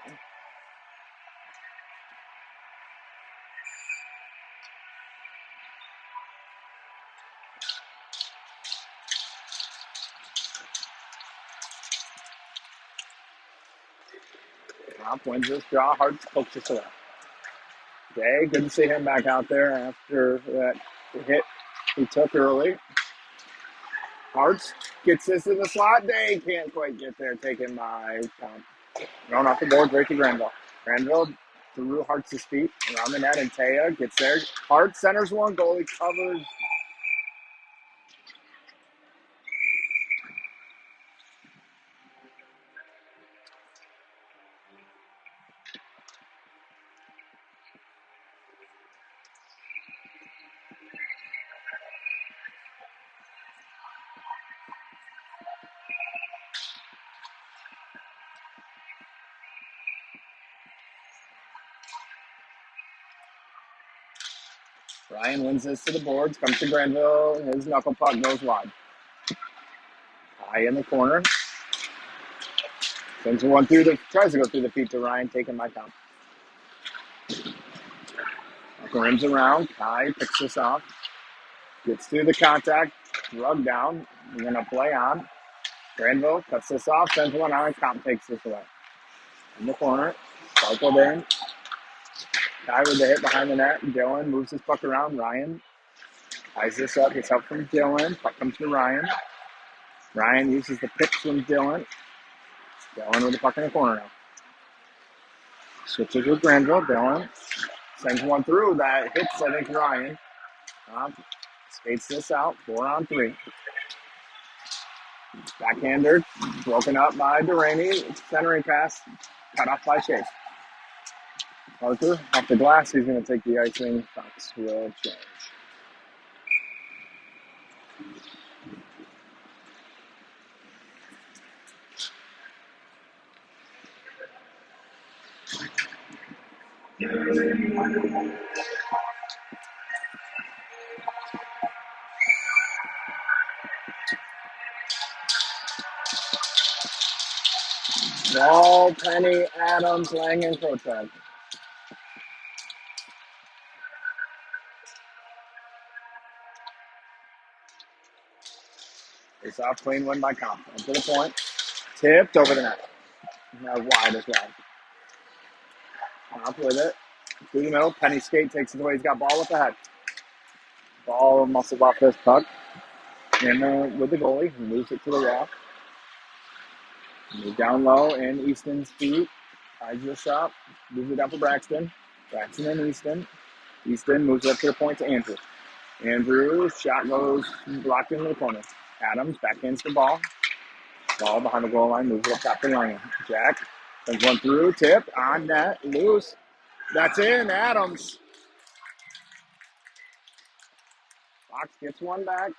Comp wins this draw. Hart's pokes us away. Day, good to see him back out there after that hit he took early. Hartz gets this in the slot. Day can't quite get there. Taken by Comp. Thrown off the board, right to Granville. Granville through Hart's feet around the net, and Taya gets there. Hart centers one, goalie covers. Ryan wins this to the boards, comes to Granville. His knuckle puck goes wide. High in the corner. Sends one through tries to go through the feet to Ryan, taking my count. Rims around. Kai picks this off. Gets through the contact. Rug down. We're going to play on. Granville cuts this off. Sends one on. Comp takes this away. In the corner. Cycled in. Kai with the hit behind the net. Dylan moves his puck around. Ryan ties this up. Gets help from Dylan. Puck comes to Ryan. Ryan uses the pitch from Dylan. Dylan with the puck in the corner now. Switches with Granville. Dylan sends one through. That hits, I think, Ryan. Skates this out. 4-on-3. Backhander. Broken up by Delaney. Centering pass. Cut off by Chase. Parker off the glass. He's going to take the icing. Fox will change. Ball, Penny, Adams, Langen, Krochak. Face off, clean win by Comp. Up to the point. Tipped over the net. Now wide as well. Comp with it. Through the middle. Penny skate takes it away. He's got ball with the head. Ball muscles off this puck. And with the goalie, he moves it to the wall. Move down low, and Easton's feet. Ties the shot. Moves it down for Braxton. Braxton and Easton. Easton moves it up to the point to Andrew. Andrew, shot goes blocked into the corner. Adams backhands the ball. Ball behind the goal line, moves it up top to Langen. Jack sends one through, tip, on net, loose. That's in, Adams. Fox gets one back.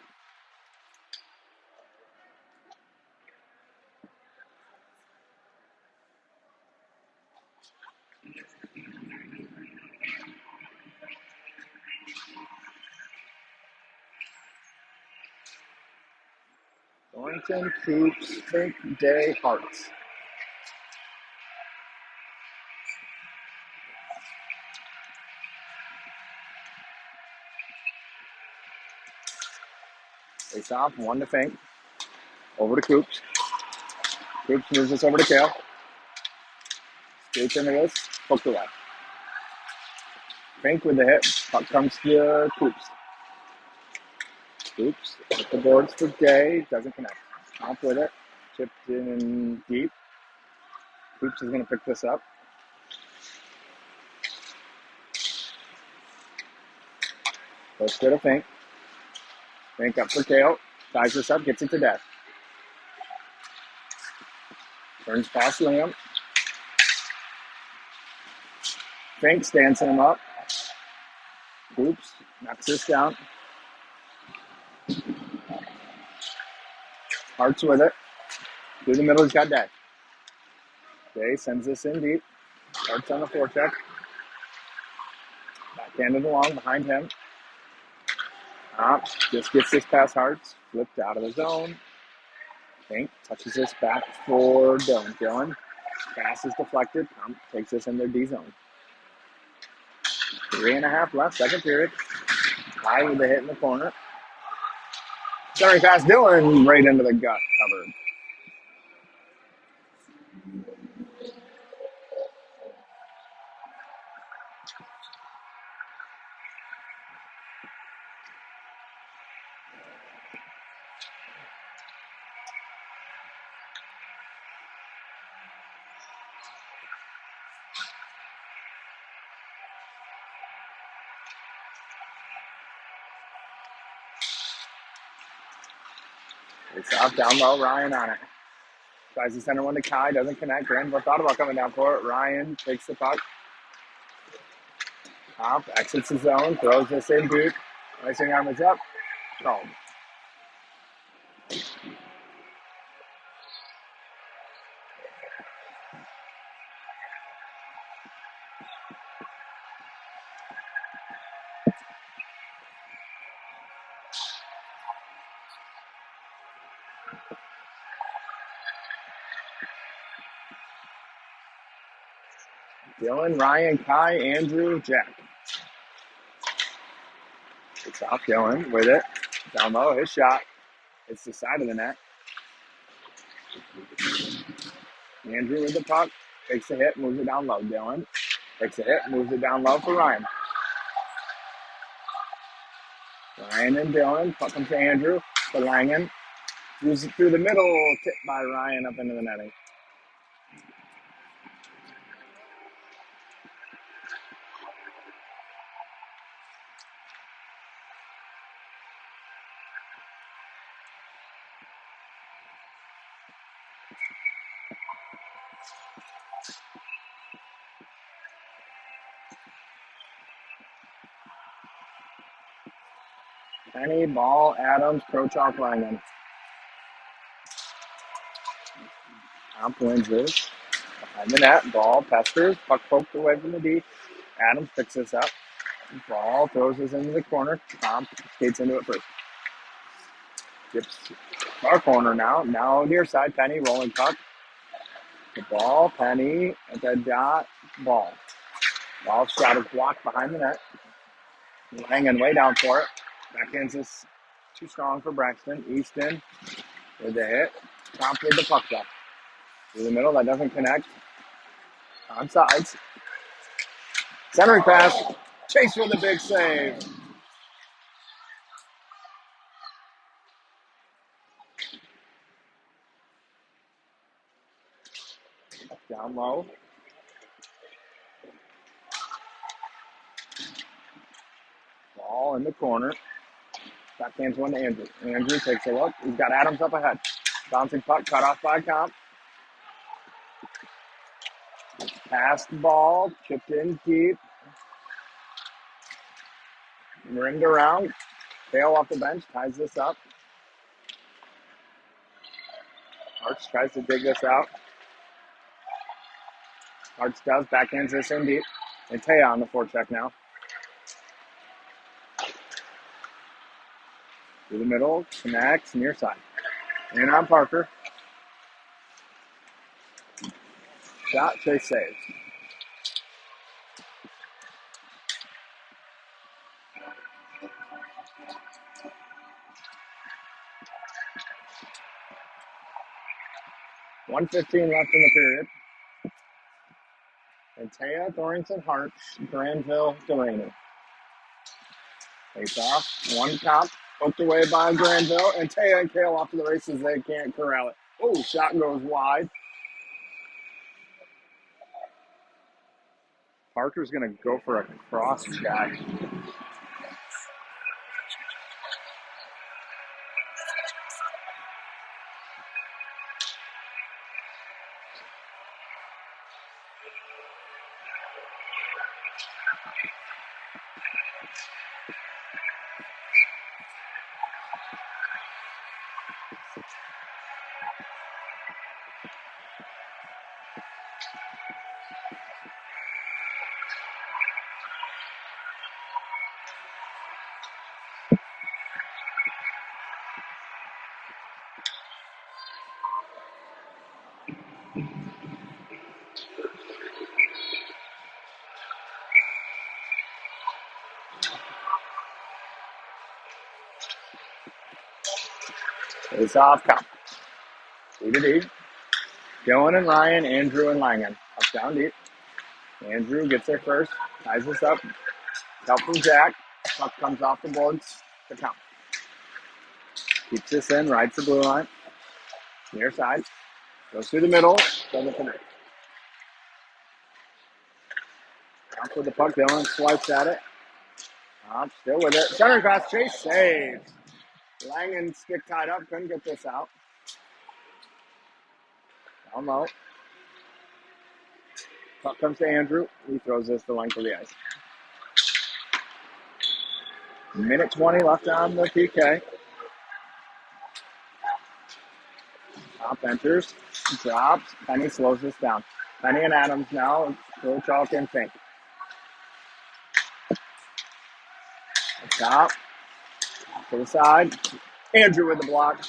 Thornton, Coops, Fink, Day, Hartz. Face off, one to Fink. Over to Coops. Coops moves this over to Kale. Skates into this, poked away. Fink with the hit. Puck comes to Coops. Coops at the boards for Day. Doesn't connect. Off with it. Chipped in deep. Coops is going to pick this up. Goes to Fink. Fink up for Kale. Ties this up. Gets it to Death. Turns past Liam. Fink stands him up. Coops knocks this down. Hart's with it. Through the middle, he's got Day. Day sends this in deep. Hart's on the forecheck. Backhanded along behind him. Just gets this past Hart's. Flipped out of the zone. Fink touches this back for Dylan. Dylan. Pass is deflected. Takes this in their D zone. 3.5 left, second period. High with the hit in the corner. Sorry, pass Dylan right into the gut covered. It's off down low. Ryan on it. Tries to center one to Kai. Doesn't connect. Granville thought about coming down for it. Ryan takes the puck. Top exits the zone. Throws this in deep. Icing arm is up. Called. Dylan, Ryan, Kai, Andrew, Jack. It's off Dylan with it. Down low, his shot. It's the side of the net. Andrew with the puck. Takes the hit, moves it down low. Dylan takes the hit, moves it down low for Ryan. Ryan and Dylan. Puck comes to Andrew. To Langen. Moves it through the middle. Tipped by Ryan up into the netting. Penny, Ball, Adams, Krochak, Langen. Comp wins this. Behind the net, Ball, pesters, puck poked away from the D. Adams picks this up. Ball throws this into the corner. Comp skates into it first. Dips our corner now. Now near side, Penny, rolling puck. The ball, Penny at the dot, ball. Ball shot is blocked behind the net. Langan way down for it. Backhands is too strong for Braxton. Easton with the hit. Top with the puck up. Through the middle, that doesn't connect. On sides. Centering pass. Chase with a big save. Down low. Ball in the corner. Backhands one to Andrew. Andrew takes a look. He's got Adams up ahead. Bouncing puck, cut off by Comp. Passed the ball, chipped in deep. Ringed around. Tail off the bench, ties this up. Arch tries to dig this out. Arch does, backhands this in deep. And Taya on the forecheck now. Through the middle, connects, near side. In on Parker. Shot, Chase saves. .115 left in the period. And Taya, Thornton, Harts, Granville, Delaney. Face off, one cop, poked away by Granville, and Taya and Kale off to the races. They can't corral it. Oh, shot goes wide. Parker's going to go for a cross check. Face off, cop. D to D. Dylan and Ryan, Andrew and Langan. Up down deep. Andrew gets there first, ties this up. Help from Jack. Puck comes off the boards to count. Keeps this in, rides the blue line. Near side. Goes through the middle. Doesn't connect. Out with the puck. Dylan swipes at it. Still with it. Center cross. Chase saves. Langan stick tied up. Couldn't get this out. Down low. Puck comes to Andrew. He throws this the length of the ice. Minute 20 left on the PK. Top enters. Drops. Penny slows this down. Penny and Adams now. Throw chalk and Fink. Top. To the side. Andrew with the block.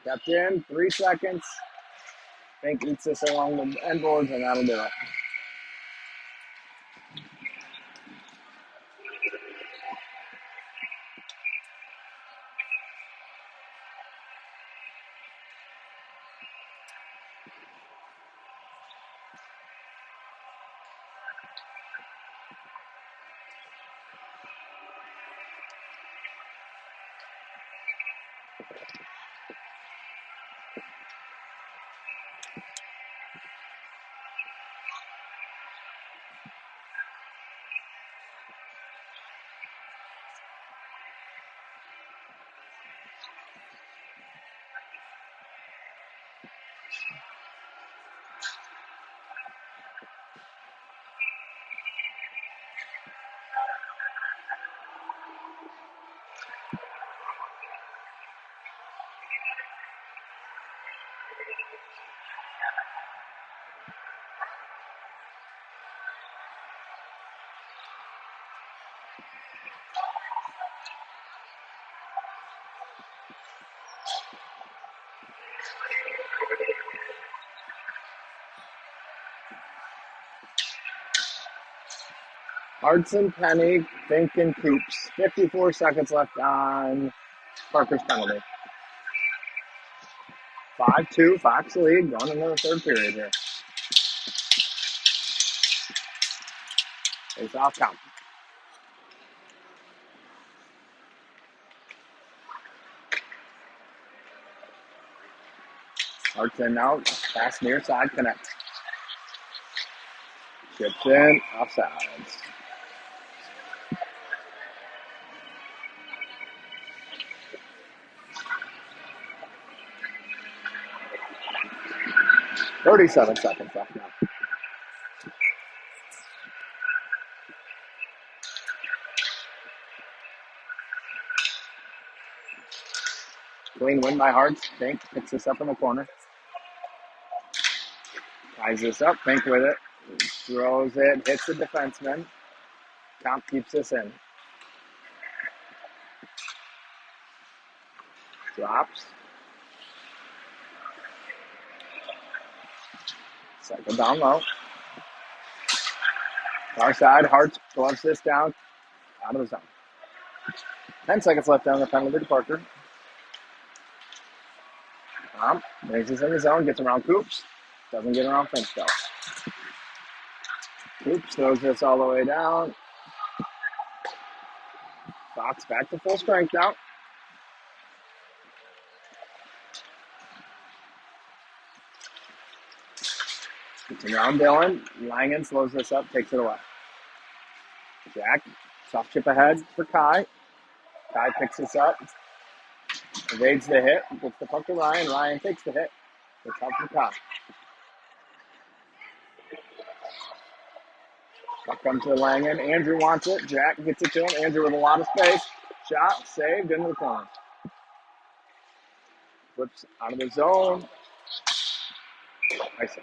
Kept in. 3 seconds. Fink eats this along the end boards, and that'll do it. Hearts and Penny, Fink and Coops. 54 seconds left on Parker's penalty. 5-2, Fox lead, going into the third period here. Face off count. Hearts in now, pass near side, connects. Chips in, offsides. "37 seconds left now. Clean win by Hearts. Fink picks this up in the corner. Ties this up. Fink with it. Throws it. Hits the defenseman. Comp keeps this in. Drops. Cycle down low. Far side. Hearts gloves this down. Out of the zone. 10 seconds left down the penalty to Parker. Comp brings this in the zone. Gets around Coops. Doesn't get around Fink though. Coops throws this all the way down. Fox back to full strength now. Gets around Dylan. Langen slows this up, takes it away. Jack, soft chip ahead for Kai. Kai picks this up. Evades the hit. Gets the puck to Ryan. Ryan takes the hit. It's out from Kai. Puck comes to Langen. Andrew wants it. Jack gets it to him. Andrew with a lot of space. Shot, saved, into the corner. Flips out of the zone. Nice.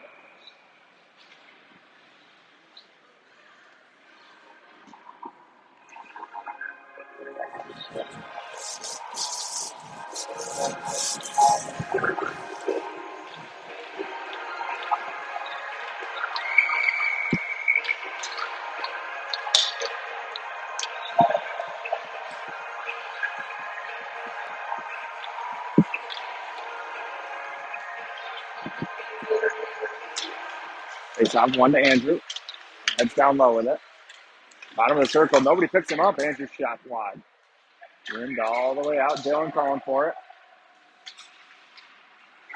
Face off one to Andrew. Heads down low with it. Bottom of the circle. Nobody picks him up. Andrew shot wide. Rimmed all the way out. Dylan calling for it.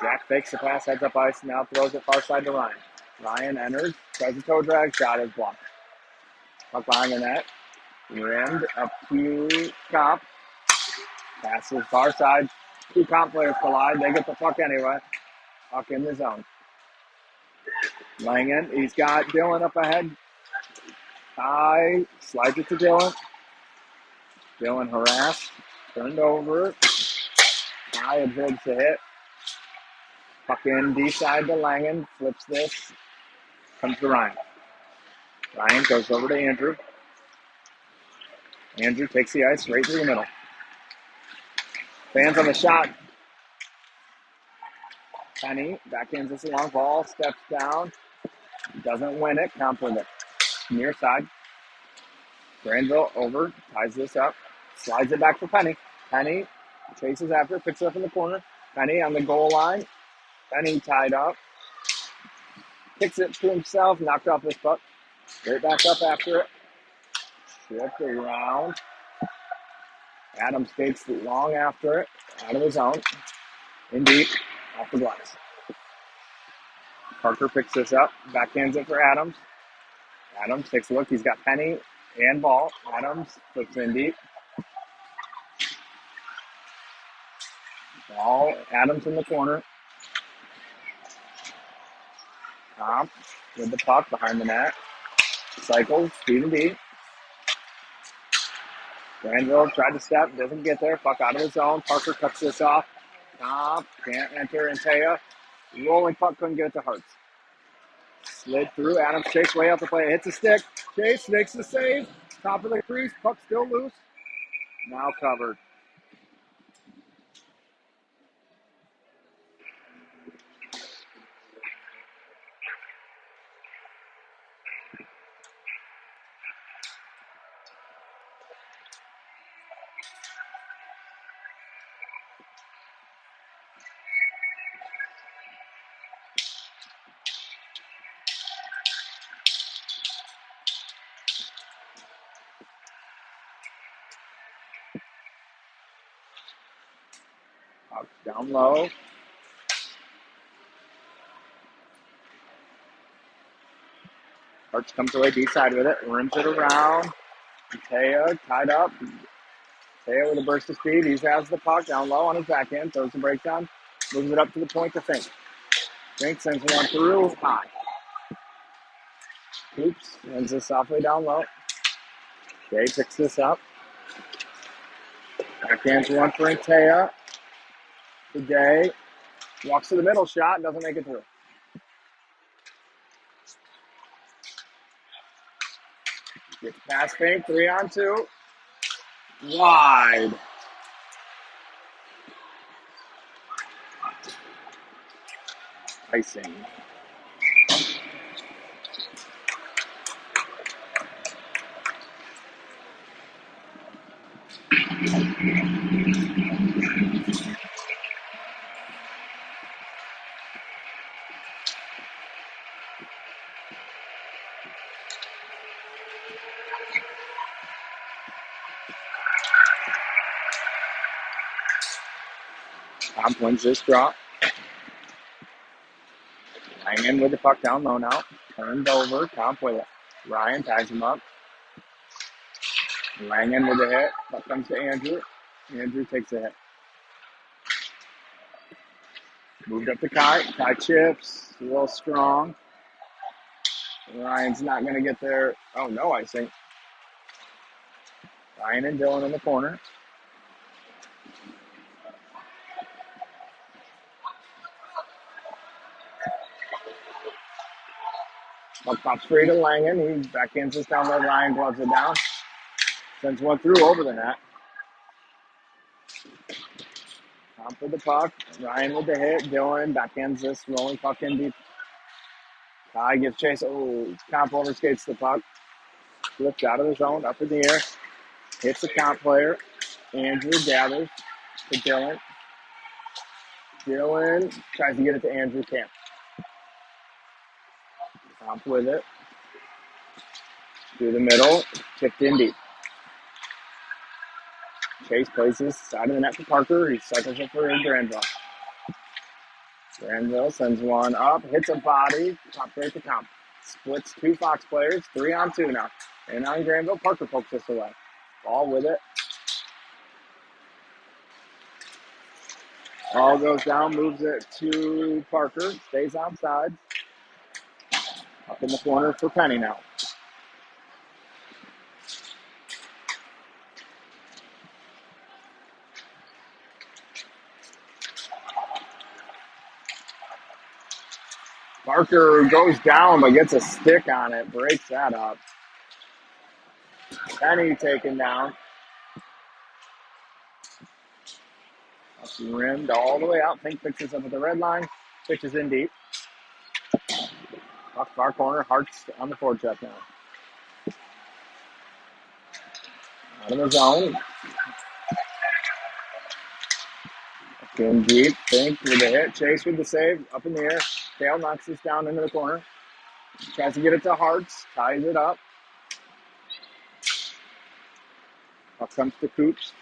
Jack fakes the pass, heads up ice, now throws it far side to Ryan. Ryan enters, tries a toe drag, shot is blocked. Puck behind the net. Rimmed up to Comp. Passes far side. Two Comp players collide. They get the puck anyway. Puck in the zone. Langen, he's got Dylan up ahead. Ty slides it to Dylan. Dylan harassed. Turned over. Ty absorbs the hit. Puck in D side to Langen. Flips this. Comes to Ryan. Ryan goes over to Andrew. Andrew takes the ice right through the middle. Fans on the shot. Penny backhands this long ball, steps down, doesn't win it. Comp with it. Near side. Granville over, ties this up, slides it back for Penny. Penny chases after, picks it up in the corner. Penny on the goal line. Penny tied up. Kicks it to himself, knocked off this puck. Right back up after it. Stripped around. Adams takes it long after it. Out of the zone. In deep. Off the glass. Parker picks this up. Backhands it for Adams. Adams takes a look. He's got Penny and ball. Adams flips in deep. Ball. Adams in the corner. Comp with the puck behind the net. Cycles. B to B. Granville tried to step. Doesn't get there. Puck out of the zone. Parker cuts this off. Comp can't enter. And Taya. Rolling puck. Couldn't get it to Hearts. Slid through. Adams Chase way out the play. Hits a stick. Chase makes the save. Top of the crease. Puck still loose. Now covered. Puck down low. Arch comes away D-side with it, rims it around. Taya tied up. Taya with a burst of speed. He has the puck down low on his backhand, throws the breakdown, moves it up to the point to Fink. Fink sends one through high. Oops, ends this softly down low. Jay picks this up. Backhands one for Taya. Today walks to the middle shot, doesn't make it through. Gets past Fink, 3-on-2. Wide. Icing. Comp wins this draw. Langen with the puck down low now. Turned over. Comp with it. Ryan ties him up. Langen with the hit. Puck comes to Andrew. Andrew takes a hit. Moved up to Kai. Kai chips. A little strong. Ryan's not going to get there. Oh, no, I think. Ryan and Dylan in the corner. Puck pops free to Langen. He backhands this down low. Ryan gloves it down. Sends one through over the net. Comp with the puck. Ryan with the hit. Dylan backhands this. Rolling puck in deep. Kai gives chase. Oh, Comp overskates the puck. Flips out of the zone. Up in the air. Hits the Comp player. Andrew gathers to Dylan. Dylan tries to get it to Andrew Camp. Comp with it. Through the middle. Tipped in deep. Chase places side of the net for Parker. He cycles it for Granville. Granville sends one up. Hits a body. Top right to Comp. Splits two Fox players. 3-on-2 now. And on Granville, Parker pokes this away. Ball with it. Ball goes down, moves it to Parker. Stays outside. Up in the corner for Penny now. Parker goes down but gets a stick on it. Breaks that up. Penny taken down. Up the rim, all the way out. Fink picks this up at the red line. Pitches in deep. Off far corner. Hart's on the forecheck now. Out of the zone. Up in deep. Fink with the hit. Chase with the save. Up in the air. Dale knocks this down into the corner. Tries to get it to Hart's. Ties it up. Up comes to Coops.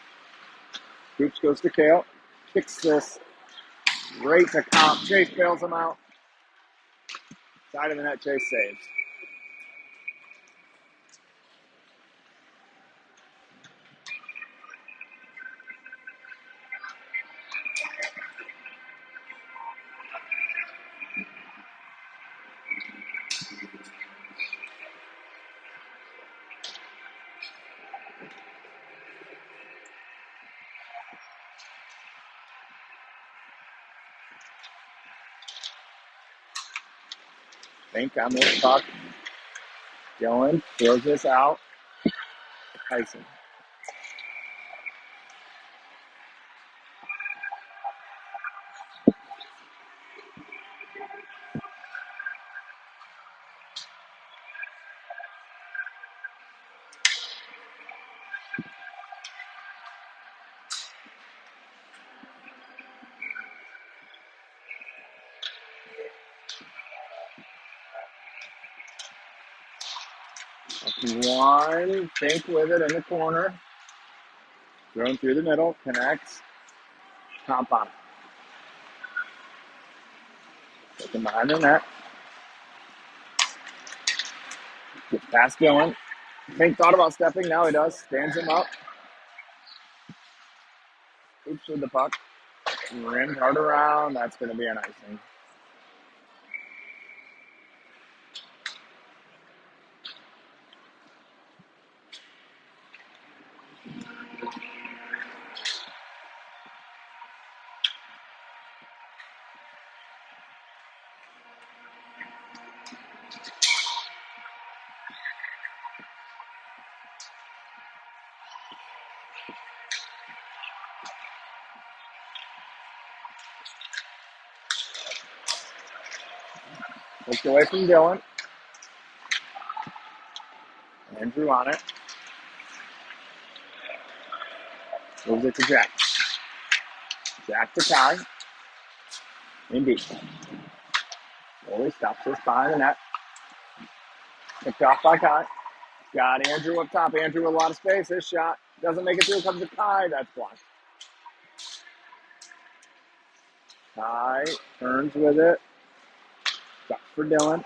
Coops goes to Kale. Kicks this right to Comp. Chase bails him out. Side of the net, Chase saves. Fink on this puck. Dylan throws this out. Tyson. One. Fink with it in the corner. Thrown through the middle. Connects. Comp on it. From behind the net. Gets past Dylan. Fink thought about stepping. Now he does. Stands him up. Oops with the puck. Rimmed hard around. That's going to be an icing. Poked away from Dylan. Andrew on it. Moves it to Jack. Jack to Kai. Indeed. Goalie stops this behind the net. Picked off by Kai. Got Andrew up top. Andrew with a lot of space. His shot doesn't make it through. Comes to Kai. That's blocked. Kai turns with it. Stops for Dylan.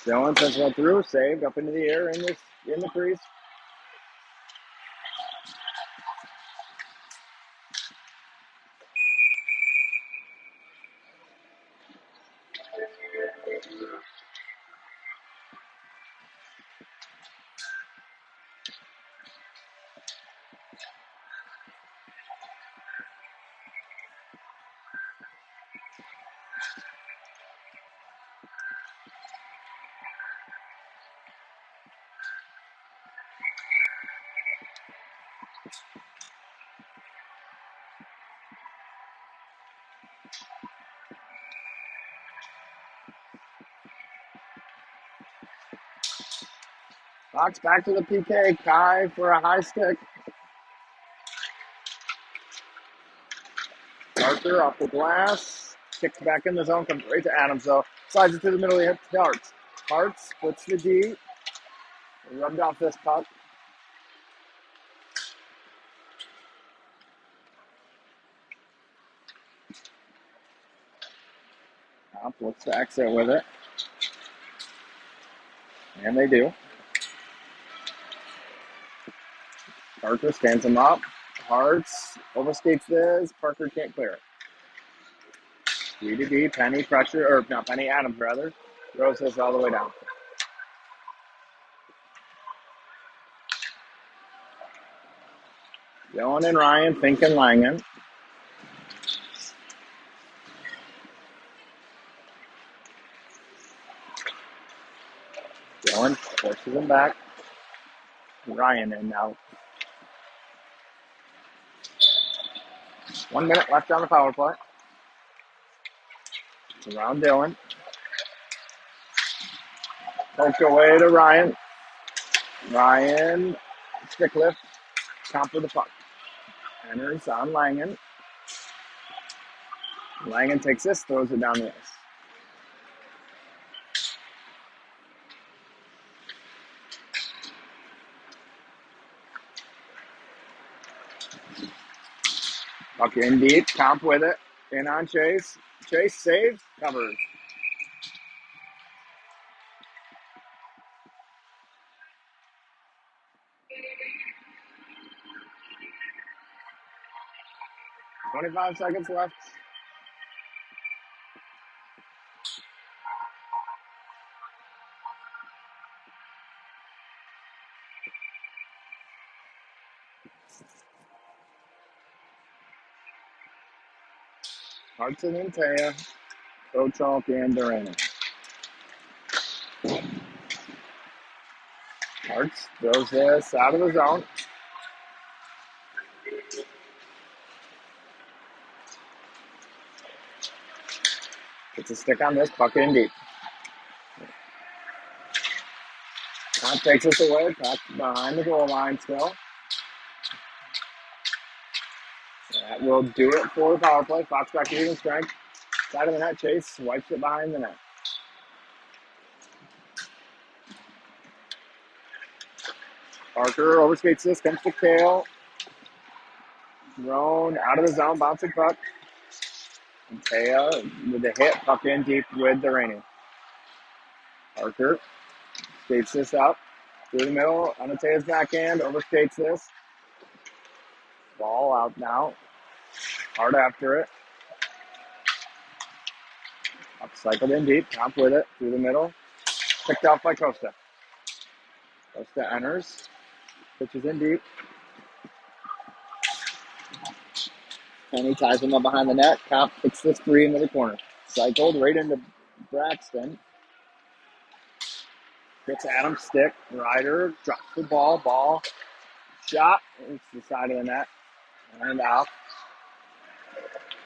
Dylan sends one through. Saved up into the air in the crease. Fox back to the PK. Kai for a high stick. Arthur off the glass. Kicks back in the zone. Comes right to Adams, though. Slides it to the middle. He hits Darts. Darts splits the D. Rubbed off this puck. Top looks to exit with it. And they do. Parker stands him up. Hartz overskates this. Parker can't clear it. D to D. Penny pressure, or not Penny, Adams rather. Throws this all the way down. Dylan and Ryan, Fink and Langen. Dylan forces him back. Ryan in now. 1 minute left on the power play. Around Dylan. Poked away to Ryan. Ryan, stick lift, top of the puck. Enters on Langen. Langen takes this, throws it down the ice. Puck in deep, Comp with it. In on Chase. Chase saves, covers. "25 seconds left. Hudson and Taya, Ochalk and Durant. Hartz throws this out of the zone. Gets a stick on this, puck in deep. Comp takes this away, puck behind the goal line still. That will do it for the power play. Fox back to even strength. Side of the net, Chase wipes it behind the net. Parker overskates this, comes to Kale. Thrown out of the zone, bouncing puck. Taya with the hit, puck in deep with the Rainy. Parker skates this up through the middle, on Taya's backhand, overskates this. Ball out now, hard after it. Up cycled in deep, Comp with it, through the middle. Picked off by Costa. Costa enters, pitches in deep. Penny ties him up behind the net. Comp kicks this three into the corner. Cycled right into Braxton. Gets Adam's stick. Ryder drops the ball. Ball shot. It's the side of the net. And out.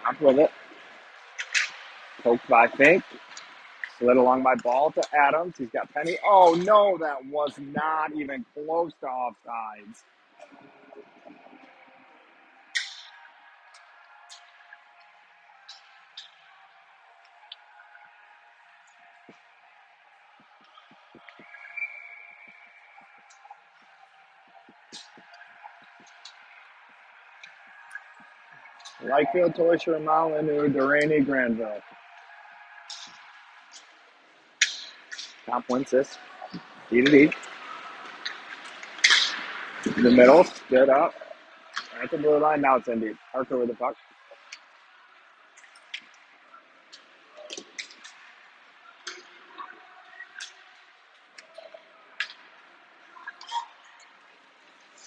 Comp with it. Poked by Fink. Slid along by Ball to Adams. He's got Penny. Oh, no, that was not even close to offsides. Lightfield, Toysher, Malinu, Duraney, Granville. Comp wins this. D to D. In the middle, stood up. At the blue line, now it's in deep. Parker with the puck.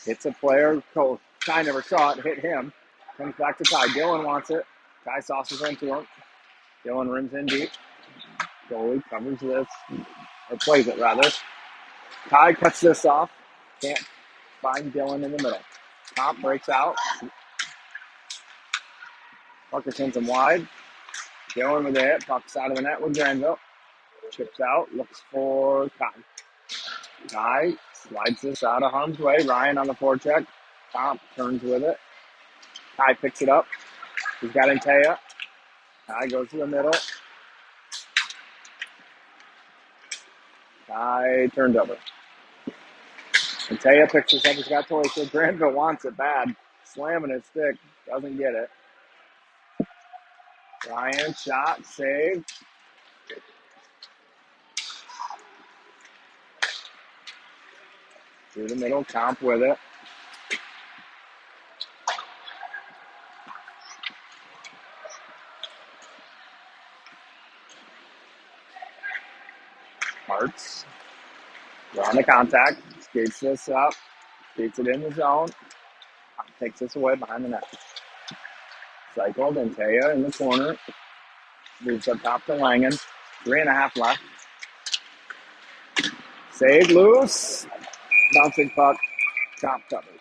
Hits a player. Ty never saw it. Hit him. Comes back to Ty. Dylan wants it. Ty sauces into him. Dylan rims in deep. Goalie covers this. Or plays it, rather. Ty cuts this off. Can't find Dylan in the middle. Top breaks out. Parker sends him wide. Dylan with the hit. Puck side of the net with Granville. Chips out. Looks for Ty. Ty slides this out of harm's way. Ryan on the forecheck. Top turns with it. Ty picks it up. He's got Antea. Ty goes to the middle. Ty turns over. Antea picks this up. He's got toys. So Granville wants it bad. Slamming his stick. Doesn't get it. Ryan shot. Save. Through the middle. Comp with it. Hearts. We're on the contact. Skates this up. Skates it in the zone. Takes this away behind the net. Cycled. Antea in the corner. Moves up top to Langen. 3.5 left. Save loose. Bouncing puck. Top covers.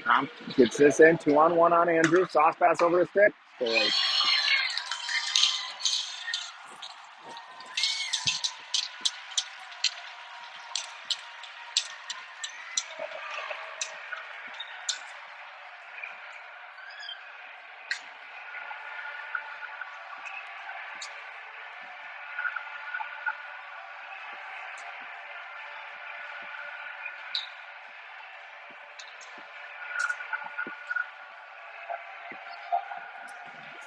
Comp gets this in. 2-on-1 on Andrew. Soft pass over the stick. Scores.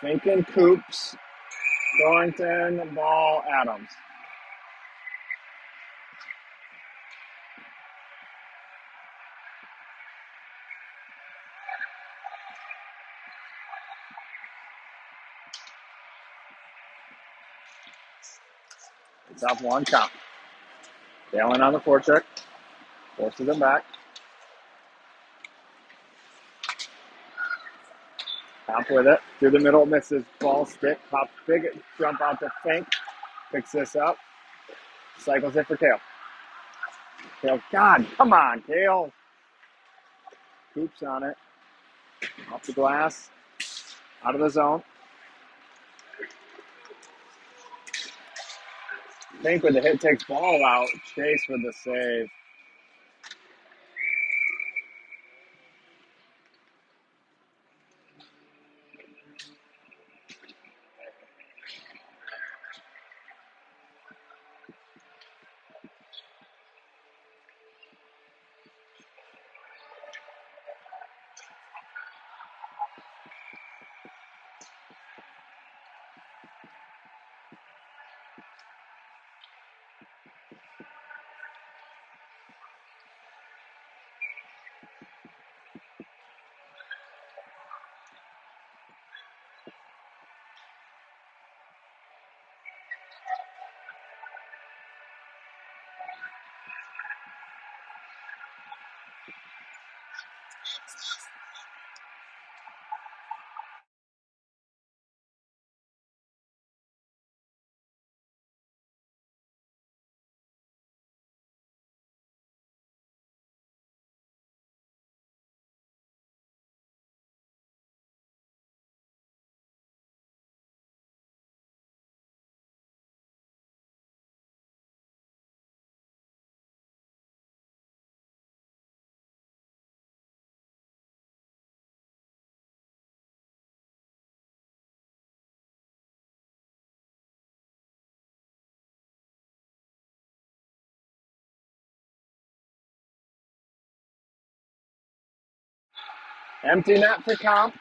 Finken, Coops, Thornton, Ball, Adams. It's off one count. Dalen on the forecheck. Forces him back. Comp with it. Through the middle, misses. Ball stick. Pop big jump out to Fink. Picks this up. Cycles it for Kale. Kale, God, come on, Kale. Coops on it. Off the glass. Out of the zone. Fink with the hit takes ball out. Chase with the save. Empty net for Comp.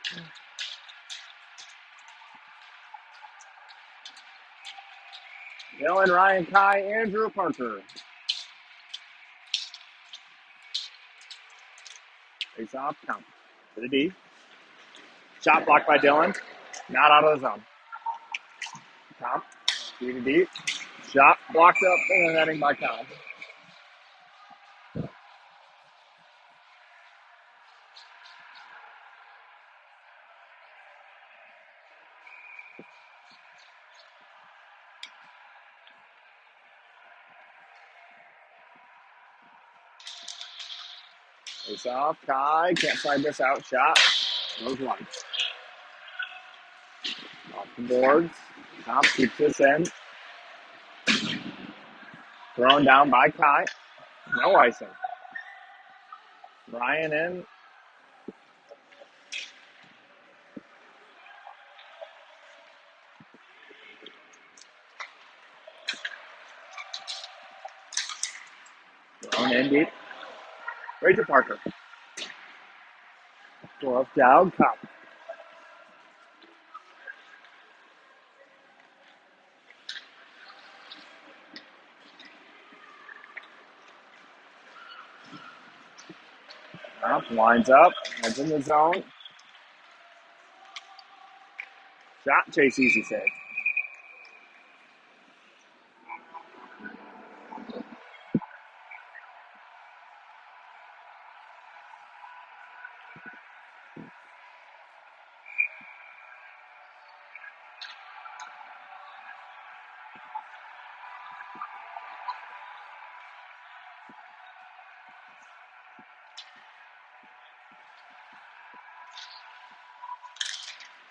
Dylan, Ryan, Kai, Andrew, Parker. Face off, Comp. To the D. Shot blocked by Dylan. Not out of the zone. Comp. D to D. Shot blocked up and then netting by Comp. Face off, Kai. Can't slide this out. Shot. Goes one. Off the boards. Comp keeps this in. Thrown down by Kai. No icing. Ryan in. Thrown in deep. Right to Parker. Glove down. Comp. Comp winds up. Heads in the zone. Shot. Chase easy save.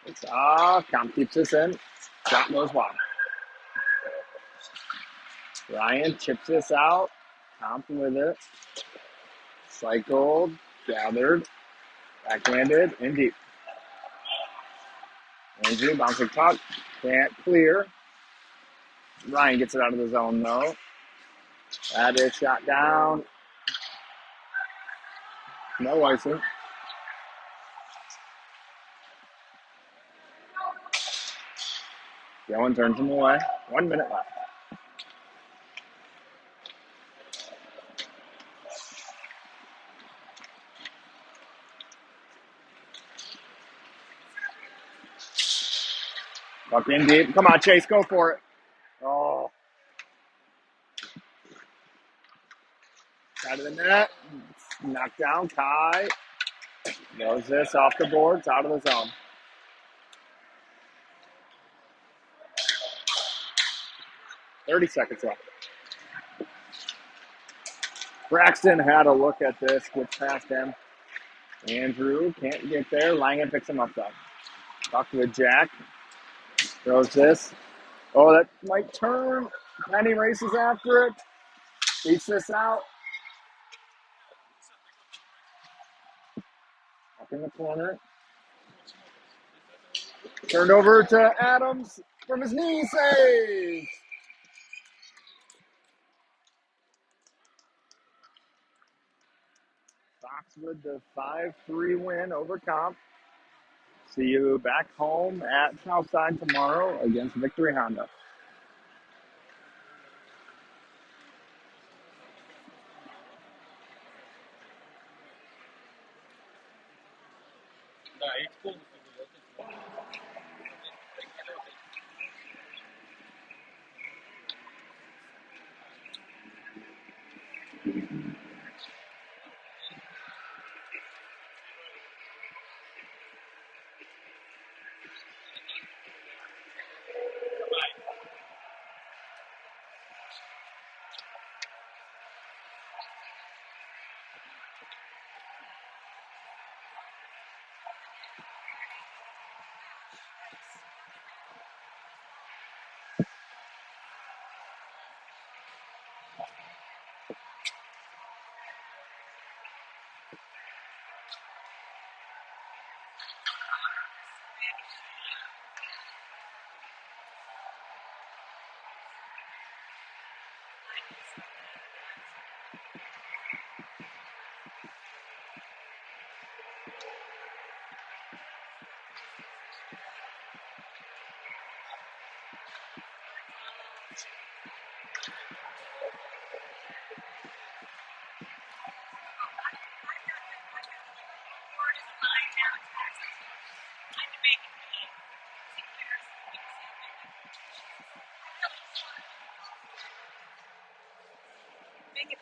It's off. Comp keeps this in. Shot goes wide. Ryan chips this out. Comp with it. Cycled. Gathered. Backhanded. In deep. Andrew bouncing puck. Can't clear. Ryan gets it out of the zone though. That is shot down. No icing. Dylan turns him away. 1 minute left. Puck in deep. Come on, Chase, go for it. Oh. Out of the net. Knocked down. Kai. Goes this off the boards. Out of the zone. 30 seconds left. Braxton had a look at this. Gets past him. Andrew can't get there. Langen picks him up though. Talk with Jack. Throws this. Oh, that might turn. Penny races after it. Beats this out. Up in the corner. Turned over to Adams from his knee. Save. Sox with the 5-3 win over Comp. See you back home at Southside tomorrow against Victory Honda.